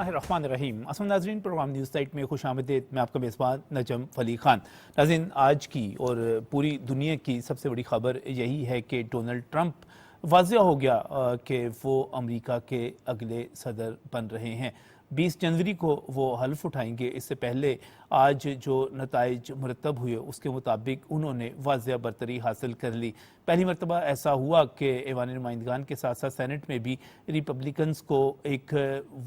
बिस्मिल्लाहिर्रहमानिर्रहीम। असम नाज़रीन, programme news site में खुश आमदीद। मैं आपका मेज़बान नजम वली खान। नाज़रीन, आज की और पूरी दुनिया की सबसे बड़ी खबर यही है कि डोनाल्ड ट्रंप वाज़ेह हो गया कि वो अमेरिका के अगले सदर बन रहे हैं। 20 जनवरी को वो हल्फ उठाएंगे। इससे पहले आज जो नताइज मुरतब हुए उसके मुताबिक उन्होंने वाज़ेह बरतरी हासिल कर ली। पहली मरतबा ऐसा हुआ कि ऐवान नुमाइंदगान के साथ साथ सेनेट में भी रिपब्लिकन्स को एक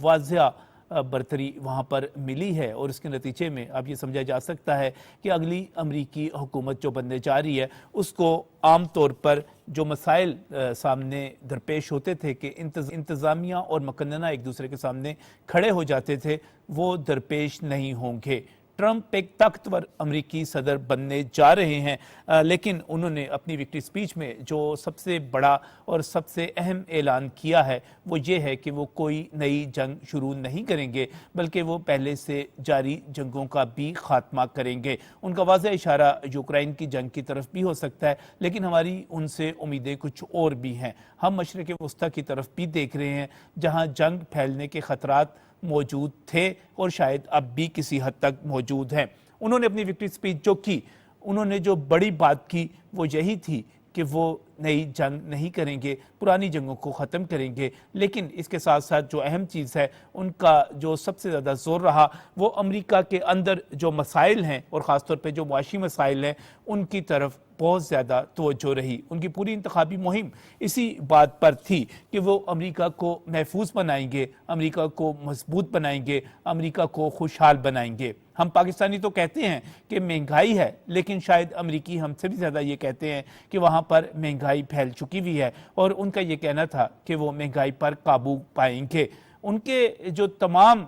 वाज़ेह बरतरी वहाँ पर मिली है और इसके नतीजे में अब ये समझा जा सकता है कि अगली अमरीकी हुकूमत जो बनने जा रही है उसको आम तौर पर जो मसाइल सामने दरपेश होते थे कि इंतज़ामिया और मुकन्नना एक दूसरे के सामने खड़े हो जाते थे, वो दरपेश नहीं होंगे। ट्रंप एक ताकतवर अमरीकी सदर बनने जा रहे हैं, लेकिन उन्होंने अपनी विक्ट्री स्पीच में जो सबसे बड़ा और सबसे अहम ऐलान किया है वो ये है कि वो कोई नई जंग शुरू नहीं करेंगे, बल्कि वो पहले से जारी जंगों का भी खात्मा करेंगे। उनका वाज़ेह इशारा यूक्रेन की जंग की तरफ भी हो सकता है, लेकिन हमारी उनसे उम्मीदें कुछ और भी हैं। हम मशरिक़ वस्ता की तरफ भी देख रहे हैं, जहाँ जंग फैलने के ख़तरात मौजूद थे और शायद अब भी किसी हद तक मौजूद हैं। उन्होंने अपनी विक्ट्री स्पीच जो की, उन्होंने जो बड़ी बात की वो यही थी कि वो नई जंग नहीं करेंगे, पुरानी जंगों को ख़त्म करेंगे। लेकिन इसके साथ साथ जो अहम चीज़ है, उनका जो सबसे ज़्यादा ज़ोर रहा वो अमेरिका के अंदर जो मसाइल हैं और ख़ासतौर पे जो मुआशी मसाइल हैं उनकी तरफ बहुत ज़्यादा तवज्जो रही। उनकी पूरी इंतखाबी मुहिम इसी बात पर थी कि वो अमेरिका को महफूज बनाएंगे, अमेरिका को मजबूत बनाएंगे, अमेरिका को खुशहाल बनाएंगे। हम पाकिस्तानी तो कहते हैं कि महंगाई है, लेकिन शायद अमेरिकी हमसे भी ज़्यादा ये कहते हैं कि वहाँ पर महंगाई फैल चुकी हुई है और उनका ये कहना था कि वो महंगाई पर काबू पाएंगे। उनके जो तमाम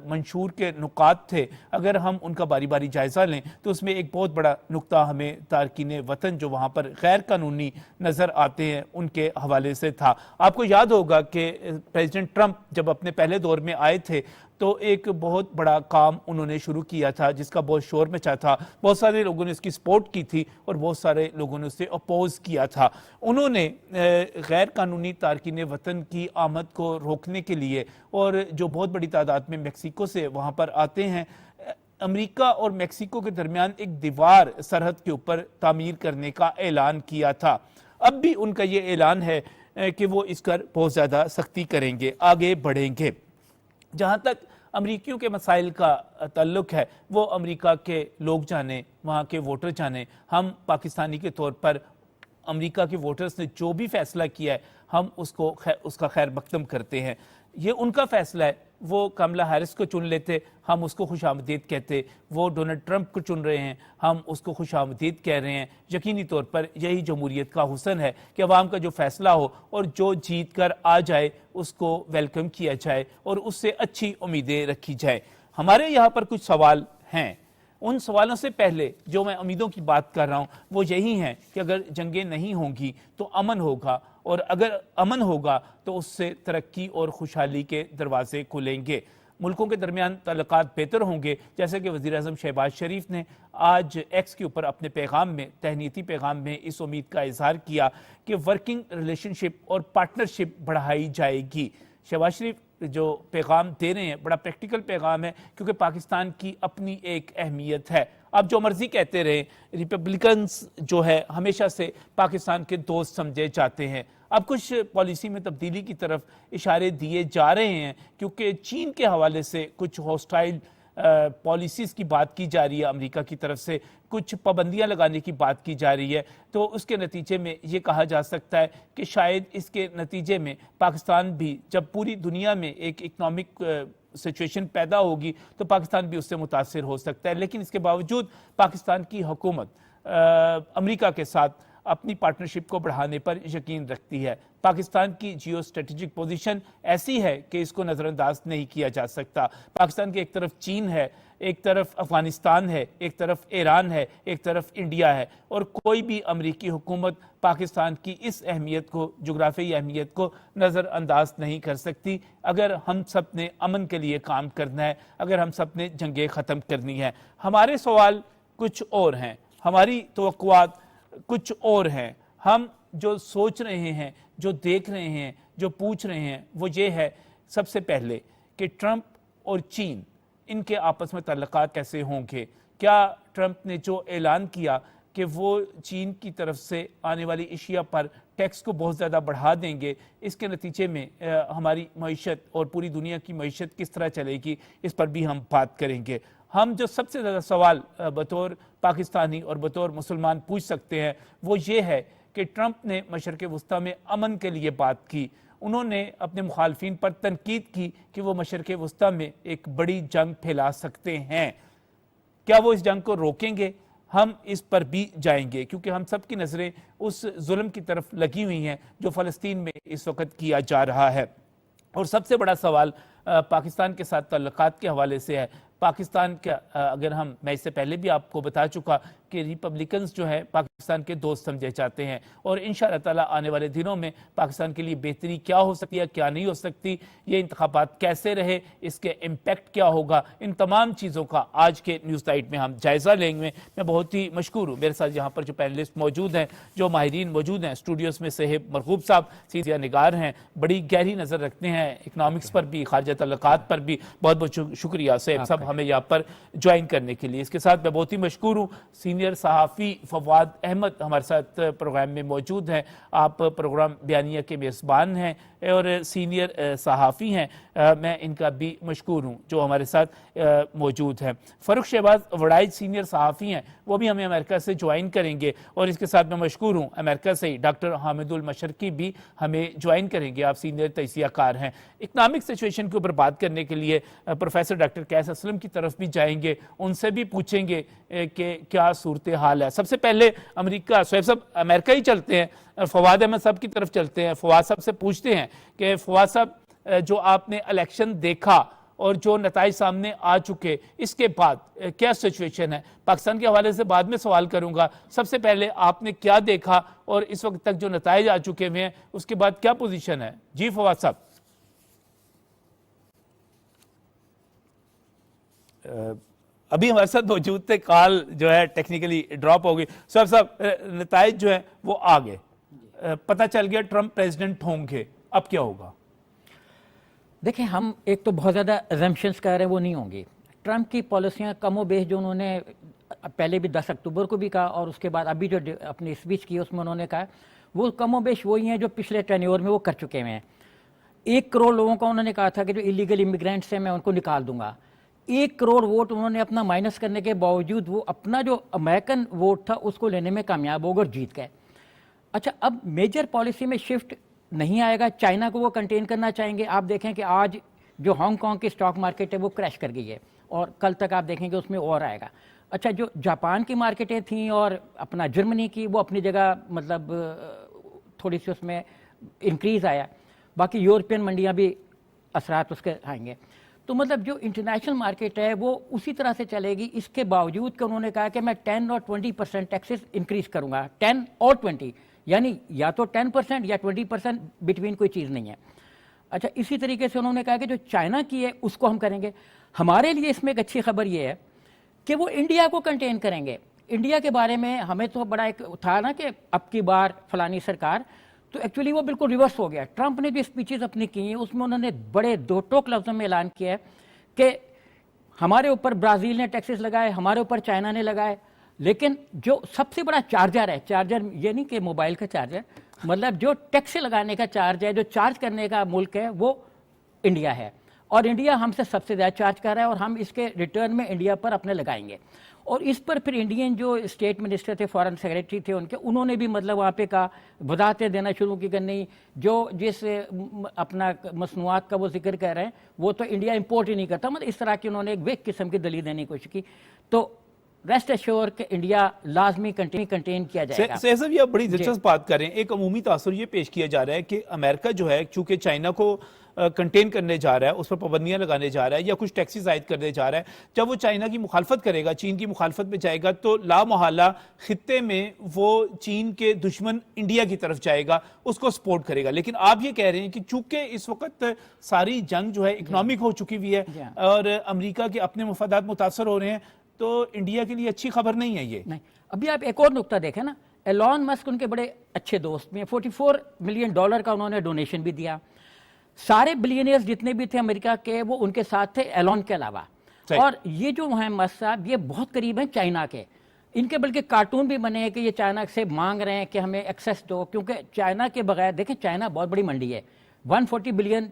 मंशूर के नुकात थे, अगर हम उनका बारी बारी जायज़ा लें तो उसमें एक बहुत बड़ा नुक्ता हमें तारकीन वतन जो वहाँ पर गैर कानूनी नज़र आते हैं उनके हवाले से था। आपको याद होगा कि प्रेसिडेंट ट्रंप जब अपने पहले दौर में आए थे तो एक बहुत बड़ा काम उन्होंने शुरू किया था जिसका बहुत शोर मचा था। बहुत सारे लोगों ने उसकी सपोर्ट की थी और बहुत सारे लोगों ने उसे अपोज किया था। उन्होंने गैर कानूनी तारकीन वतन की आमद को रोकने के लिए और जो बहुत बड़ी तादाद में मेक्सिको से वहाँ पर आते हैं, अमेरिका और मेक्सिको के दरमियान एक दीवार सरहद के ऊपर तामीर करने का ऐलान किया था। अब भी उनका ये ऐलान है कि वो इस पर बहुत ज़्यादा सख्ती करेंगे, आगे बढ़ेंगे। जहाँ तक अमरीकियों के मसाइल का ताल्लुक है वो अमेरिका के लोग जाने, वहाँ के वोटर जाने। हम पाकिस्तानी के तौर पर अमेरिका के वोटर्स ने जो भी फैसला किया है हम उसका खैर मकदम करते हैं। ये उनका फैसला है, वो कमला हैरिस को चुन लेते हम उसको खुशामदीद कहते, वो डोनाल्ड ट्रंप को चुन रहे हैं हम उसको खुशामदीद कह रहे हैं। यकीनी तौर पर यही जमहूरियत का हुस्न है कि अवाम का जो फैसला हो और जो जीत कर आ जाए उसको वेलकम किया जाए और उससे अच्छी उम्मीदें रखी जाए। हमारे यहाँ पर कुछ सवाल हैं, उन सवालों से पहले जो मैं उम्मीदों की बात कर रहा हूँ वो यही हैं कि अगर जंगें नहीं होंगी तो अमन होगा, और अगर अमन होगा तो उससे तरक्की और खुशहाली के दरवाजे खुलेंगे, मुल्कों के दरमियान ताल्लुकात बेहतर होंगे। जैसे कि वज़ीर-ए-आज़म शहबाज शरीफ ने आज एक्स के ऊपर अपने पैगाम में, तहनीती पैगाम में इस उम्मीद का इजहार किया कि वर्किंग रिलेशनशिप और पार्टनरशिप बढ़ाई जाएगी। शहबाज शरीफ जो पैगाम दे रहे हैं बड़ा प्रैक्टिकल पैगाम है, क्योंकि पाकिस्तान की अपनी एक अहमियत है। अब जो मर्जी कहते रहे, रिपब्लिकन्स जो है हमेशा से पाकिस्तान के दोस्त समझे जाते हैं। अब कुछ पॉलिसी में तब्दीली की तरफ इशारे दिए जा रहे हैं, क्योंकि चीन के हवाले से कुछ हॉस्टाइल पॉलिसीज़ की बात की जा रही है, अमेरिका की तरफ से कुछ पाबंदियां लगाने की बात की जा रही है। तो उसके नतीजे में ये कहा जा सकता है कि शायद इसके नतीजे में पाकिस्तान भी, जब पूरी दुनिया में एक इकनॉमिक सिचुएशन पैदा होगी तो पाकिस्तान भी उससे मुतासिर हो सकता है। लेकिन इसके बावजूद पाकिस्तान की हुकूमत अमेरिका के साथ अपनी पार्टनरशिप को बढ़ाने पर यकीन रखती है। पाकिस्तान की जियो स्ट्रेटेजिक पोजीशन ऐसी है कि इसको नज़रअंदाज नहीं किया जा सकता। पाकिस्तान की एक तरफ चीन है, एक तरफ अफगानिस्तान है, एक तरफ ईरान है, एक तरफ इंडिया है, और कोई भी अमेरिकी हुकूमत पाकिस्तान की इस अहमियत को, जोग्राफियाई अहमियत को नज़रअंदाज नहीं कर सकती। अगर हम सब ने अमन के लिए काम करना है, अगर हम सब ने जंगें ख़त्म करनी है। हमारे सवाल कुछ और हैं, हमारी तवक्कुआत कुछ और हैं। हम जो सोच रहे हैं, जो देख रहे हैं, जो पूछ रहे हैं वो ये है सबसे पहले कि ट्रंप और चीन, इनके आपस में ताल्लुकात कैसे होंगे? क्या ट्रंप ने जो ऐलान किया कि वो चीन की तरफ से आने वाली एशिया पर टैक्स को बहुत ज़्यादा बढ़ा देंगे, इसके नतीजे में हमारी मईशत और पूरी दुनिया की मईशत किस तरह चलेगी, इस पर भी हम बात करेंगे। हम जो सबसे ज़्यादा सवाल बतौर पाकिस्तानी और बतौर मुसलमान पूछ सकते हैं वो ये है कि ट्रंप ने मशरक़ वस्ती में अमन के लिए बात की। उन्होंने अपने मुखालफिन पर तनकीद की कि वो मशरक़ वस्ती में एक बड़ी जंग फैला सकते हैं। क्या वो इस जंग को रोकेंगे? हम इस पर भी जाएंगे क्योंकि हम सब की नज़रें उस जुल्म की तरफ लगी हुई हैं जो फ़लस्तीन में इस वक्त किया जा रहा है। और सबसे बड़ा सवाल पाकिस्तान के साथ ताल्लुकात के हवाले से है। पाकिस्तान का अगर मैं इससे पहले भी आपको बता चुका कि रिपब्लिकन्स जो है पाकिस्तान के दोस्त समझे जाते हैं और इंशाअल्लाह ताला आने वाले दिनों में पाकिस्तान के लिए बेहतरी क्या हो सकती है, क्या नहीं हो सकती, ये इंतखाबात कैसे रहे, इसके इम्पैक्ट क्या होगा, इन तमाम चीज़ों का आज के न्यूज़ नाइट में हम जायज़ा लेंगे। मैं बहुत ही मशकूर हूँ, मेरे साथ यहाँ पर जो पैनलिस्ट मौजूद हैं, जो माहिरीन मौजूद हैं स्टूडियोज़ में, सेहब मरगूब साहब सीनियर निगार हैं, बड़ी गहरी नज़र रखते हैं इकनॉमिक्स पर भी, खारजा तल्लुकात पर भी। बहुत बहुत शुक्रिया सेहब साहब हमें यहाँ पर ज्वाइन करने के लिए। इसके साथ मैं बहुत ही मशकूर हूँ, सीनियर सहाफ़ी फवाद अहमद हमारे साथ प्रोग्राम में मौजूद हैं। आप प्रोग्राम बयानिया के मेज़बान हैं और सीनियर सहाफ़ी हैं, मैं इनका भी मशकूर हूँ जो हमारे साथ मौजूद हैं। फ़ारूक शहबाज वड़ाइज सीनियर सहाफ़ी हैं, वो भी हमें अमेरिका से ज्वाइन करेंगे। और इसके साथ मैं मशकूर हूँ अमेरिका से ही डॉक्टर हामिदुल मशरकी भी हमें ज्वाइन करेंगे, आप सीनियर तजियाकार हैं। इकनॉमिक सिचुएशन के ऊपर बात करने के लिए प्रोफेसर डॉक्टर कैस असलम की तरफ भी जाएंगे, उनसे भी पूछेंगे कि क्या सूरत हाल है। सबसे पहले अमेरिका, सोहेब साहब अमेरिका ही चलते हैं, फवाद अहमद साहब की तरफ चलते हैं। फवाद साहब से पूछते हैं कि फवाद साहब, जो आपने इलेक्शन देखा और जो नताइज सामने आ चुके, इसके बाद क्या सिचुएशन है? पाकिस्तान के हवाले से बाद में सवाल करूंगा, सबसे पहले आपने क्या देखा और इस वक्त तक जो नताइज आ चुके हुए हैं उसके बाद क्या पोजीशन है? जी फवाद साहब। अभी हमारे साथ मौजूद थे, कॉल जो है टेक्निकली ड्रॉप हो गई। साहब नताइज जो है वो आ गए, पता चल गया ट्रंप प्रेसिडेंट होंगे, अब क्या होगा? देखिए, हम एक तो बहुत ज़्यादा एजम्पशंस कह रहे हैं, वो नहीं होंगी। ट्रंप की पॉलिसियाँ कमो बेश जो उन्होंने पहले भी 10 अक्टूबर को भी कहा और उसके बाद अभी जो अपनी स्पीच की उसमें उन्होंने कहा, वो कमो बेश वही हैं जो पिछले टेन्योर में वो कर चुके हैं। 1 करोड़ लोगों का उन्होंने कहा था कि जो इलीगल इमिग्रेंट्स हैं मैं उनको निकाल दूंगा। 1 करोड़ वोट उन्होंने अपना माइनस करने के बावजूद वो अपना जो अमेरिकन वोट था उसको लेने में कामयाब होकर जीत गए। अच्छा, अब मेजर पॉलिसी में शिफ्ट नहीं आएगा, चाइना को वो कंटेन करना चाहेंगे। आप देखें कि आज जो हांगकांग की स्टॉक मार्केट है वो क्रैश कर गई है और कल तक आप देखेंगे उसमें और आएगा। अच्छा, जो जापान की मार्केटें थीं और अपना जर्मनी की, वो अपनी जगह मतलब थोड़ी सी उसमें इंक्रीज़ आया। बाकी यूरोपियन मंडियां भी असरात उसके आएंगे। तो मतलब जो इंटरनेशनल मार्केट है वो उसी तरह से चलेगी। इसके बावजूद कि उन्होंने कहा कि मैं 10 और 20% टैक्सेस इंक्रीज़ करूँगा, 10 और 20, यानी या तो 10% या 20%, बिटवीन कोई चीज़ नहीं है। अच्छा, इसी तरीके से उन्होंने कहा कि जो चाइना की है उसको हम करेंगे। हमारे लिए इसमें एक अच्छी खबर ये है कि वो इंडिया को कंटेन करेंगे। इंडिया के बारे में हमें तो बड़ा एक था ना कि अब की बार फलानी सरकार, तो एक्चुअली वो बिल्कुल रिवर्स हो गया। ट्रंप ने जो स्पीचेस अपनी की हैं उसमें उन्होंने बड़े दो टोक लफ्ज़ों में ऐलान किया है कि हमारे ऊपर ब्राज़ील ने टैक्सेस लगाए, हमारे ऊपर चाइना ने लगाए, लेकिन जो सबसे बड़ा चार्जर है, चार्जर ये नहीं कि मोबाइल का चार्जर, मतलब जो टैक्स लगाने का चार्ज है, जो चार्ज करने का मुल्क है वो इंडिया है। और इंडिया हमसे सबसे ज़्यादा चार्ज कर रहा है और हम इसके रिटर्न में इंडिया पर अपने लगाएंगे। और इस पर फिर इंडियन जो स्टेट मिनिस्टर थे, फॉरेन सेक्रेटरी थे उनके, उन्होंने भी मतलब वहाँ पे का वजाहतें देना शुरू की कि नहीं, जो जिस अपना मसनूआत का वो जिक्र कर रहे हैं वो तो इंडिया इंपोर्ट ही नहीं करता। मतलब इस तरह की उन्होंने एक वेक किस्म की दलील देने की कोशिश की। तो रेस्ट एश्योर कि इंडिया लाजमी कंटेन किया जाएगा। साहब, ये बड़ी दिलचस्प बात कर रहे हैं। एक अमूमी तासुर ये पेश किया जा रहा है कि अमेरिका जो है चूंकि चाइना को कंटेन करने जा रहा है, उस पर पाबंदियां लगाने जा रहा है या कुछ टैक्सेस आयद करने जा रहा है, जब वो चाइना की मुखालफत करेगा, चीन की मुखालफत में जाएगा, तो लामहला खित्ते में वो चीन के दुश्मन इंडिया की तरफ जाएगा, उसको सपोर्ट करेगा। लेकिन आप ये कह रहे हैं कि चूंकि इस वक्त सारी जंग जो है इकोनॉमिक हो चुकी हुई है और अमेरिका के अपने मफादात मुतासर हो रहे हैं, तो इंडिया के लिए अच्छी खबर नहीं है ये। नहीं, अभी आप एक और नुकता देखें ना, एलॉन मस्क उनके बड़े अच्छे दोस्त में $44 मिलियन का उन्होंने डोनेशन भी दिया। सारे बिलियनियर्स जितने भी थे अमेरिका के वो उनके साथ थे एलोन के अलावा। सही। और ये जो है मस्क साहब ये बहुत करीब है चाइना के, इनके बल्कि कार्टून भी बने हैं कि ये चाइना से मांग रहे हैं कि हमें एक्सेस दो, क्योंकि चाइना के बगैर देखें चाइना बहुत बड़ी मंडी है, 140 बिलियन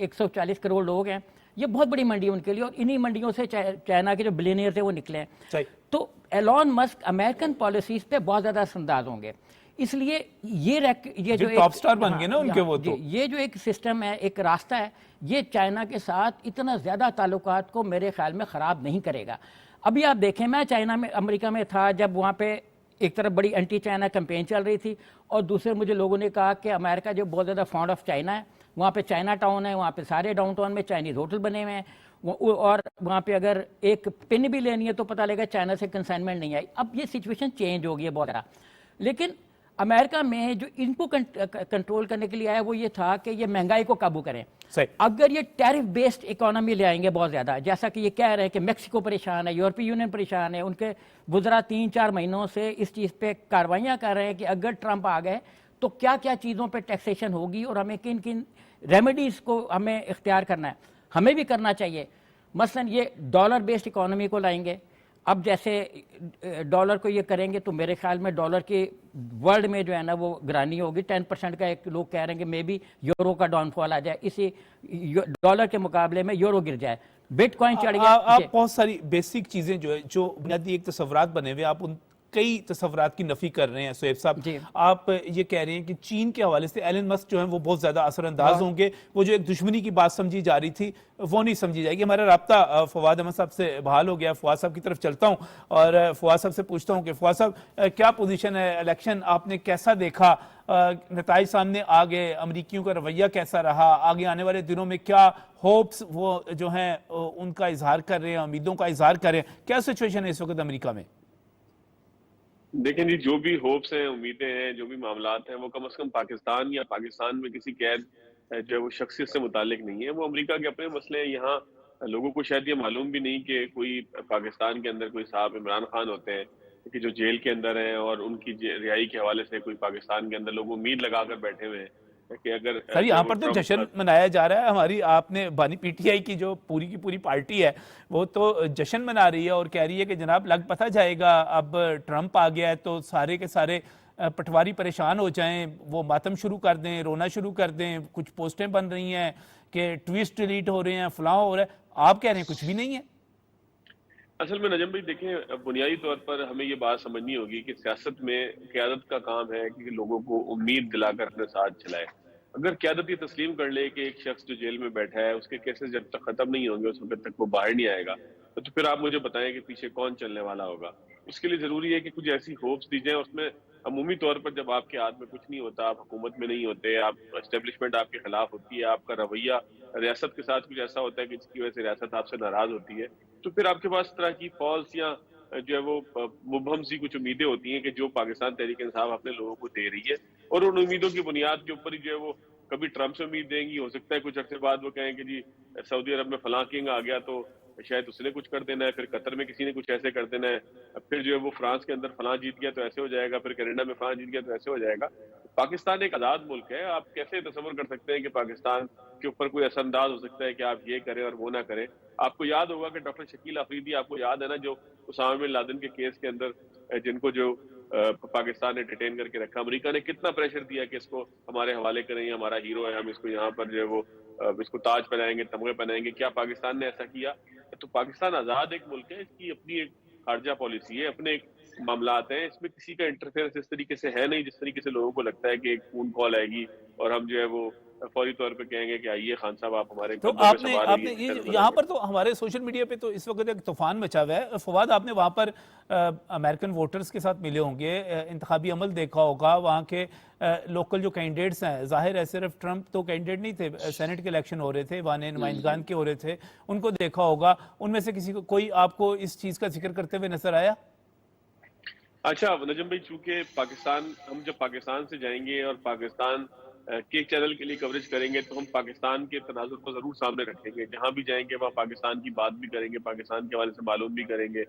140 करोड़ लोग हैं, ये बहुत बड़ी मंडी है उनके लिए, और इन्हीं मंडियों से चाइना के जो बिलियनियर थे वो निकले हैं। सही। तो एलॉन मस्क अमेरिकन पॉलिसीज पे बहुत ज्यादा असरअंदाज होंगे, इसलिए ये जो टॉप स्टार बन गए ना उनके वो तो। ये जो एक सिस्टम है, एक रास्ता है, ये चाइना के साथ इतना ज्यादा ताल्लुकात को मेरे ख्याल में खराब नहीं करेगा। अभी आप देखें, मैं चाइना में अमेरिका में था जब वहाँ पे एक तरफ बड़ी एंटी चाइना कैंपेन चल रही थी, और दूसरे मुझे लोगों ने कहा कि अमेरिका जो बहुत ज़्यादा फॉन्ड ऑफ चाइना है, वहाँ पे चाइना टाउन है, वहाँ पे सारे डाउनटाउन में चाइनीज होटल बने हुए हैं, और वहाँ पे अगर एक पिन भी लेनी है तो पता लगेगा चाइना से कंसाइनमेंट नहीं आई। अब ये सिचुएशन चेंज हो गई है बहुत ज़्यादा, लेकिन अमेरिका में जो इनको कंट्रोल करने के लिए आया वो ये था कि ये महंगाई को काबू करें। सही। अगर ये टैरिफ बेस्ड इकोनॉमी ले आएंगे बहुत ज़्यादा, जैसा कि ये कह रहे हैं कि मेक्सिको परेशान है, यूरोपीय यूनियन परेशान है, उनके गुजरा 3-4 महीनों से इस चीज़ पे कार्रवाइयाँ कर रहे हैं कि अगर ट्रंप आ गए तो क्या क्या चीज़ों पे टैक्सेशन होगी और हमें किन किन रेमेडीज़ को हमें इख्तियार करना है, हमें भी करना चाहिए। मसलन ये डॉलर बेस्ड इकोनॉमी को लाएंगे। अब जैसे डॉलर को ये करेंगे तो मेरे ख्याल में डॉलर की वर्ल्ड में जो है ना वो गिरानी होगी, 10% का एक लोग कह रहे हैं कि मे बी यूरो का डाउनफॉल आ जाए, इसी डॉलर के मुकाबले में यूरो गिर जाए, बिटकॉइन चढ़ गया। आप बहुत सारी बेसिक चीजें जो है, जो बुनियादी एक तस्वुरात बने हुए, आप उन कई तस्वुरात की नफी कर रहे हैं सोएब साहब। आप ये कह रहे हैं कि चीन के हवाले से एलन मस्क जो है वो बहुत ज्यादा असरअंदाज होंगे, वो जो एक दुश्मनी की बात समझी जा रही थी वो नहीं समझी जाएगी। हमारा राब्ता फवाद अहमद साहब से बहाल हो गया। फवाद साहब की तरफ चलता हूं और फवाद साहब से पूछता हूं कि फवाद साहब क्या पोजीशन है, इलेक्शन आपने कैसा देखा, नताइज सामने आ गए, अमरीकियों का रवैया कैसा रहा, आगे आने वाले दिनों में क्या होप्स वो जो हैं उनका इजहार कर रहे हैं, उम्मीदों का इजहार कर रहे हैं, क्या सिचुएशन है इस वक्त अमेरिका में? देखें जी, जो भी होप्स हैं, उम्मीदें हैं, जो भी मामलात हैं, वो कम से कम पाकिस्तान या पाकिस्तान में किसी कैद जो है वो शख्सियत से मुतालिक नहीं है। वो अमेरिका के अपने मसले हैं। यहाँ लोगों को शायद ये मालूम भी नहीं कि कोई पाकिस्तान के अंदर कोई साहब इमरान खान होते हैं कि जो जेल के अंदर हैं, और उनकी रिहाई के हवाले से कोई पाकिस्तान के अंदर लोग उम्मीद लगाकर बैठे हुए हैं कि अगर सर यहाँ पर तो जश्न मनाया जा रहा है। हमारी आपने बानी पीटीआई की जो पूरी की पूरी पार्टी है वो तो जश्न मना रही है और कह रही है कि जनाब लग पता जाएगा, अब ट्रंप आ गया है तो सारे के सारे पटवारी परेशान हो जाएं, वो मातम शुरू कर दें, रोना शुरू कर दें, कुछ पोस्टें बन रही हैं कि ट्वीट डिलीट हो रहे हैं, फलां हो रहा है। आप कह रहे हैं कुछ भी नहीं है। असल में नजम भाई देखें, बुनियादी तौर पर हमें ये बात समझनी होगी कि सियासत में क़यादत का काम है कि लोगों को उम्मीद दिलाकर अपने साथ चलाए। अगर क़यादत ये तस्लीम कर ले कि एक शख्स जो जेल में बैठा है उसके केसेस जब तक खत्म नहीं होंगे उस वक्त तक वो बाहर नहीं आएगा, तो फिर आप मुझे बताएं कि पीछे कौन चलने वाला होगा। उसके लिए जरूरी है कि कुछ ऐसी होप्स दी जाए। उसमें अमूमी तौर पर जब आपके हाथ में कुछ नहीं होता, आप हुकूमत में नहीं होते, आप एस्टेब्लिशमेंट आपके खिलाफ होती है, आपका रवैया रियासत के साथ कुछ ऐसा होता है कि जिसकी वजह से रियासत आपसे नाराज होती है, तो फिर आपके पास तरह की फॉल्स या जो है वो मुबहम सी कुछ उम्मीदें होती हैं कि जो पाकिस्तान तहरीक इंसाफ अपने लोगों को दे रही है, और उन उम्मीदों की बुनियाद के ऊपर ही जो है वो कभी ट्रंप से उम्मीद देंगी। हो सकता है कुछ अर्से बाद वो कहें कि जी सऊदी अरब में फलां किंग आ गया तो शायद उसने कुछ कर देना है, फिर कतर में किसी ने कुछ ऐसे कर देना है, फिर जो है वो फ्रांस के अंदर फलां जीत गया तो ऐसे हो जाएगा, फिर कनाडा में फलां जीत गया तो ऐसे हो जाएगा। पाकिस्तान एक आजाद मुल्क है। आप कैसे तस्वर कर सकते हैं कि पाकिस्तान के ऊपर कोई असरअंदाज हो सकता है कि आप ये करें और वो ना करें। आपको याद होगा कि डॉक्टर शकील अफरीदी, आपको याद है ना, जो उसामा बिन लादेन के केस के अंदर जिनको जो पाकिस्तान ने डिटेन करके रखा, अमेरिका ने कितना प्रेशर दिया कि इसको हमारे हवाले करें, ये हमारा हीरो है, हम इसको यहाँ पर जो है वो इसको ताज पहनाएंगे, तमगे पहनाएंगे। क्या पाकिस्तान ने ऐसा किया? तो पाकिस्तान आजाद एक मुल्क है, इसकी अपनी एक खारजा पॉलिसी है, अपने एक मामलात हैं, इसमें किसी का इंटरफेरेंस इस तरीके से है नहीं जिस तरीके से लोगों को लगता है कि एक फोन कॉल आएगी और हम जो है वो फौरी तौर पे कहेंगे कि आइए खान साहब आप हमारे तो आपने ये यहाँ पर तो हमारे सोशल मीडिया पे तो इस वक्त एक तूफान मचा हुआ है। फवाद, आपने वहाँ पर अमेरिकन वोटर्स के साथ मिले होंगे, इंतखाबी अमल देखा होगा, वहाँ के लोकल जो कैंडिडेट्स हैं, जाहिर है सिर्फ ट्रंप तो कैंडिडेट नहीं थे, सेनेट के इलेक्शन हो रहे थे, वहाँ नुमाइंदगान के हो रहे थे, उनको देखा होगा। उनमें से किसी को कोई आपको इस चीज़ का जिक्र करते हुए नजर आया? अच्छा नजम भाई, चूंकि पाकिस्तान, हम जब पाकिस्तान से जाएंगे और पाकिस्तान के चैनल के लिए कवरेज करेंगे तो हम पाकिस्तान के तनाजुर को जरूर सामने रखेंगे। जहां भी जाएंगे वहां पाकिस्तान की बात भी करेंगे, पाकिस्तान के हवाले से मालूम भी करेंगे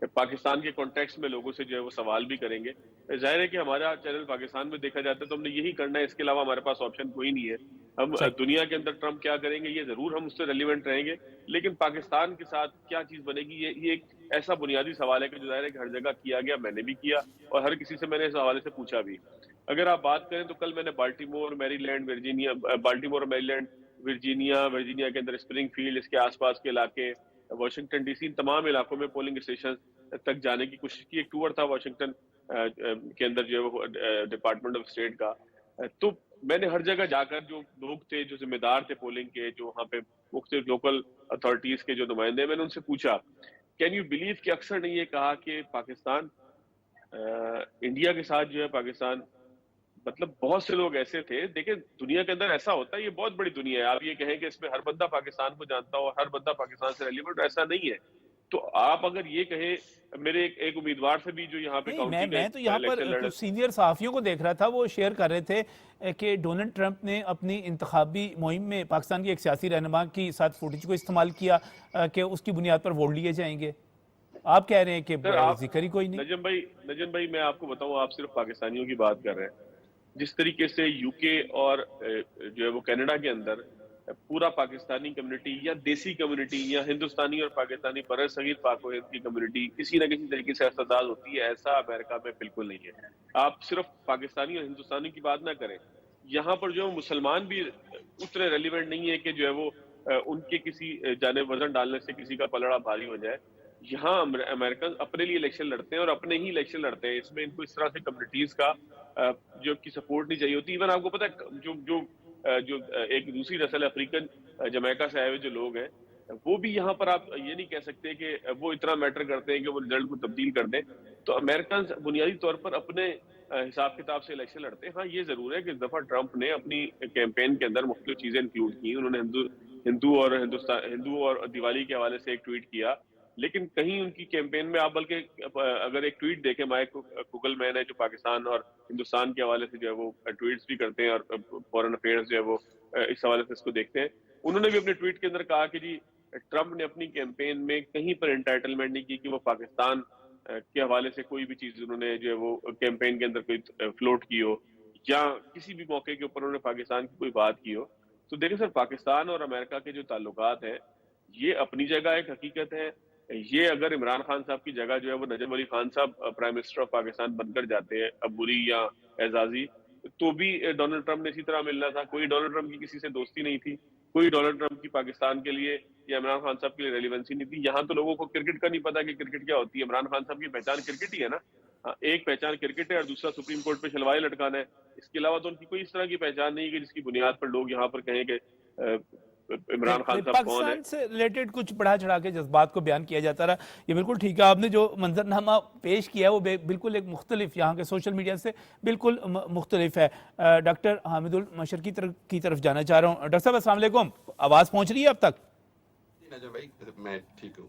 पाकिस्तान के कॉन्टेक्स्ट में लोगों से जो है वो सवाल भी करेंगे। जाहिर है कि हमारा चैनल पाकिस्तान में देखा जाता है तो हमने यही करना है, इसके अलावा हमारे पास ऑप्शन कोई नहीं है। हम सही। दुनिया के अंदर ट्रम्प क्या करेंगे ये जरूर हम उससे रेलिवेंट रहेंगे, लेकिन पाकिस्तान के साथ क्या चीज बनेगी ये एक ऐसा बुनियादी सवाल है कि जो जाहिर है कि हर जगह किया गया, मैंने भी किया और हर किसी से मैंने इस हवाले से पूछा भी। अगर आप बात करें तो कल मैंने बाल्टीमोर मैरीलैंड वर्जीनिया के अंदर स्प्रिंगफील्ड, इसके आसपास के इलाके, वाशिंगटन डीसी, इन तमाम इलाकों में पोलिंग स्टेशन तक जाने की कोशिश की। एक टूर था वाशिंगटन के अंदर जो है वो डिपार्टमेंट ऑफ स्टेट का। तो मैंने हर जगह जाकर जो लोग थे, जो जिम्मेदार थे पोलिंग के, जो वहाँ पे मुख्तलिफ लोकल अथॉरिटीज के जो नुमाइंदे, मैंने उनसे पूछा कैन यू बिलीव कि अक्सर ने ये कहा कि पाकिस्तान इंडिया के साथ जो है पाकिस्तान, मतलब बहुत से लोग ऐसे थे। देखिए दुनिया के अंदर ऐसा होता है, ये बहुत बड़ी दुनिया है, आप ये कहें कि इसमें हर बंदा पाकिस्तान को जानता हो और हर बंदा पाकिस्तान से रेलिवेंट, ऐसा नहीं है। तो आप अगर ये कहें, मेरे एक उम्मीदवार से भी जो यहाँ पे नहीं, काउंटी मैं तो यहाँ इलेक्शन पर लड़ कुछ सीनियर सहाफ़ियों को देख रहा था, वो शेयर कर रहे थे कि डोनाल्ड ट्रंप ने अपनी इंतखाबी मुहिम में पाकिस्तान के एक सियासी रहनुमा की साथ फुटेज को इस्तेमाल किया कि उसकी बुनियाद पर वोट लिए जाएंगे। आप कह रहे हैं कि जिक्र ही कोई नहीं। नजम भाई मैं आपको बताऊं, आप सिर्फ पाकिस्तानियों की बात कर रहे हैं। जिस तरीके से यूके और जो है वो कनाडा के अंदर पूरा पाकिस्तानी कम्युनिटी या देसी कम्युनिटी या हिंदुस्तानी और पाकिस्तानी बरसगीर पाक व हिंद की कम्युनिटी किसी ना किसी तरीके से असरदार होती है, ऐसा अमेरिका में बिल्कुल नहीं है। आप सिर्फ पाकिस्तानी और हिंदुस्तानी की बात ना करें, यहाँ पर जो मुसलमान भी उतने रेलिवेंट नहीं है कि जो है वो उनके किसी जाने वजन डालने से किसी का पलड़ा भारी हो जाए। यहाँ अमेरिकन अपने लिए इलेक्शन लड़ते हैं और अपने ही इलेक्शन लड़ते हैं, इसमें इनको इस तरह से कम्युनिटीज का जो की सपोर्ट नहीं चाहिए होती। इवन आपको पता है जो एक दूसरी नस्ल अफ्रीकन जमैका से आए हुए जो लोग हैं, वो भी यहाँ पर आप ये नहीं कह सकते कि वो इतना मैटर करते हैं कि वो रिजल्ट को तब्दील कर दें। तो अमेरिकन बुनियादी तौर पर अपने हिसाब किताब से इलेक्शन लड़ते हैं। हाँ ये जरूर है कि इस दफा ट्रंप ने अपनी कैंपेन के अंदर मुख्तलिफ चीजें इंक्लूड की। उन्होंने हिंदू और दिवाली के हवाले से एक ट्वीट किया, लेकिन कहीं उनकी कैंपेन में आप बल्कि अगर एक ट्वीट देखें, माइक गूगल मैन है जो पाकिस्तान और हिंदुस्तान के हवाले से जो है वो ट्वीट्स भी करते हैं और फॉरेन अफेयर्स जो है वो इस हवाले से इसको देखते हैं। उन्होंने भी अपने ट्वीट के अंदर कहा कि जी ट्रंप ने अपनी कैंपेन में कहीं पर एंटाइटलमेंट नहीं की कि वो पाकिस्तान के हवाले से कोई भी चीज उन्होंने जो है वो कैंपेन के अंदर कोई फ्लोट की हो या किसी भी मौके के ऊपर उन्होंने पाकिस्तान की कोई बात की हो। तो देखिए सर, पाकिस्तान और अमेरिका के जो ताल्लुकात हैं ये अपनी जगह एक हकीकत है। ये अगर इमरान खान साहब की जगह जो है वो नजम अली खान साहब प्राइम मिनिस्टर ऑफ पाकिस्तान बनकर जाते हैं, अबूरी या एजाजी, तो भी डोनाल्ड ट्रंप ने इसी तरह मिलना था। कोई डोनाल्ड ट्रंप की किसी से दोस्ती नहीं थी, कोई डोनाल्ड ट्रंप की पाकिस्तान के लिए या इमरान खान साहब के लिए रेलिवेंसी नहीं थी। यहाँ तो लोगों को क्रिकेट का नहीं पता कि क्रिकेट क्या होती है। इमरान खान साहब की पहचान क्रिकेट ही है ना। हाँ, एक पहचान क्रिकेट है और दूसरा सुप्रीम कोर्ट पे शलवारें लटकाना है। इसके अलावा तो उनकी कोई इस तरह की पहचान नहीं है कि जिसकी बुनियाद पर लोग यहाँ पर कहें कि इमरान खान साहब कौन है। पाकिस्तान से रिलेटेड कुछ बढ़ा चढ़ा के जज्बात को बयान किया जाता रहा, ये बिल्कुल ठीक है। आपने जो मंजरनामा पेश किया है वो बिल्कुल एक मुख्तलिफ, यहाँ के सोशल मीडिया से बिल्कुल मुख्तलिफ है। डॉक्टर हामिदुल मशर की तरफ जाना चाह रहा हूँ। डॉक्टर साहब अस्सलाम वालेकुम, आवाज़ पहुँच रही है अब तक? भाई मैं ठीक हूँ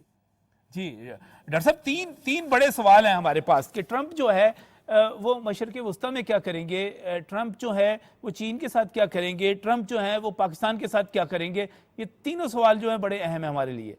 जी डॉक्टर साहब, तीन बड़े सवाल हैं हमारे पास कि ट्रंप जो है वो मशरक़ वस्ता में क्या करेंगे, ट्रंप जो है वो चीन के साथ क्या करेंगे, ट्रंप जो है वो पाकिस्तान के साथ क्या करेंगे। ये तीनों सवाल जो हैं बड़े अहम हैं हमारे लिए।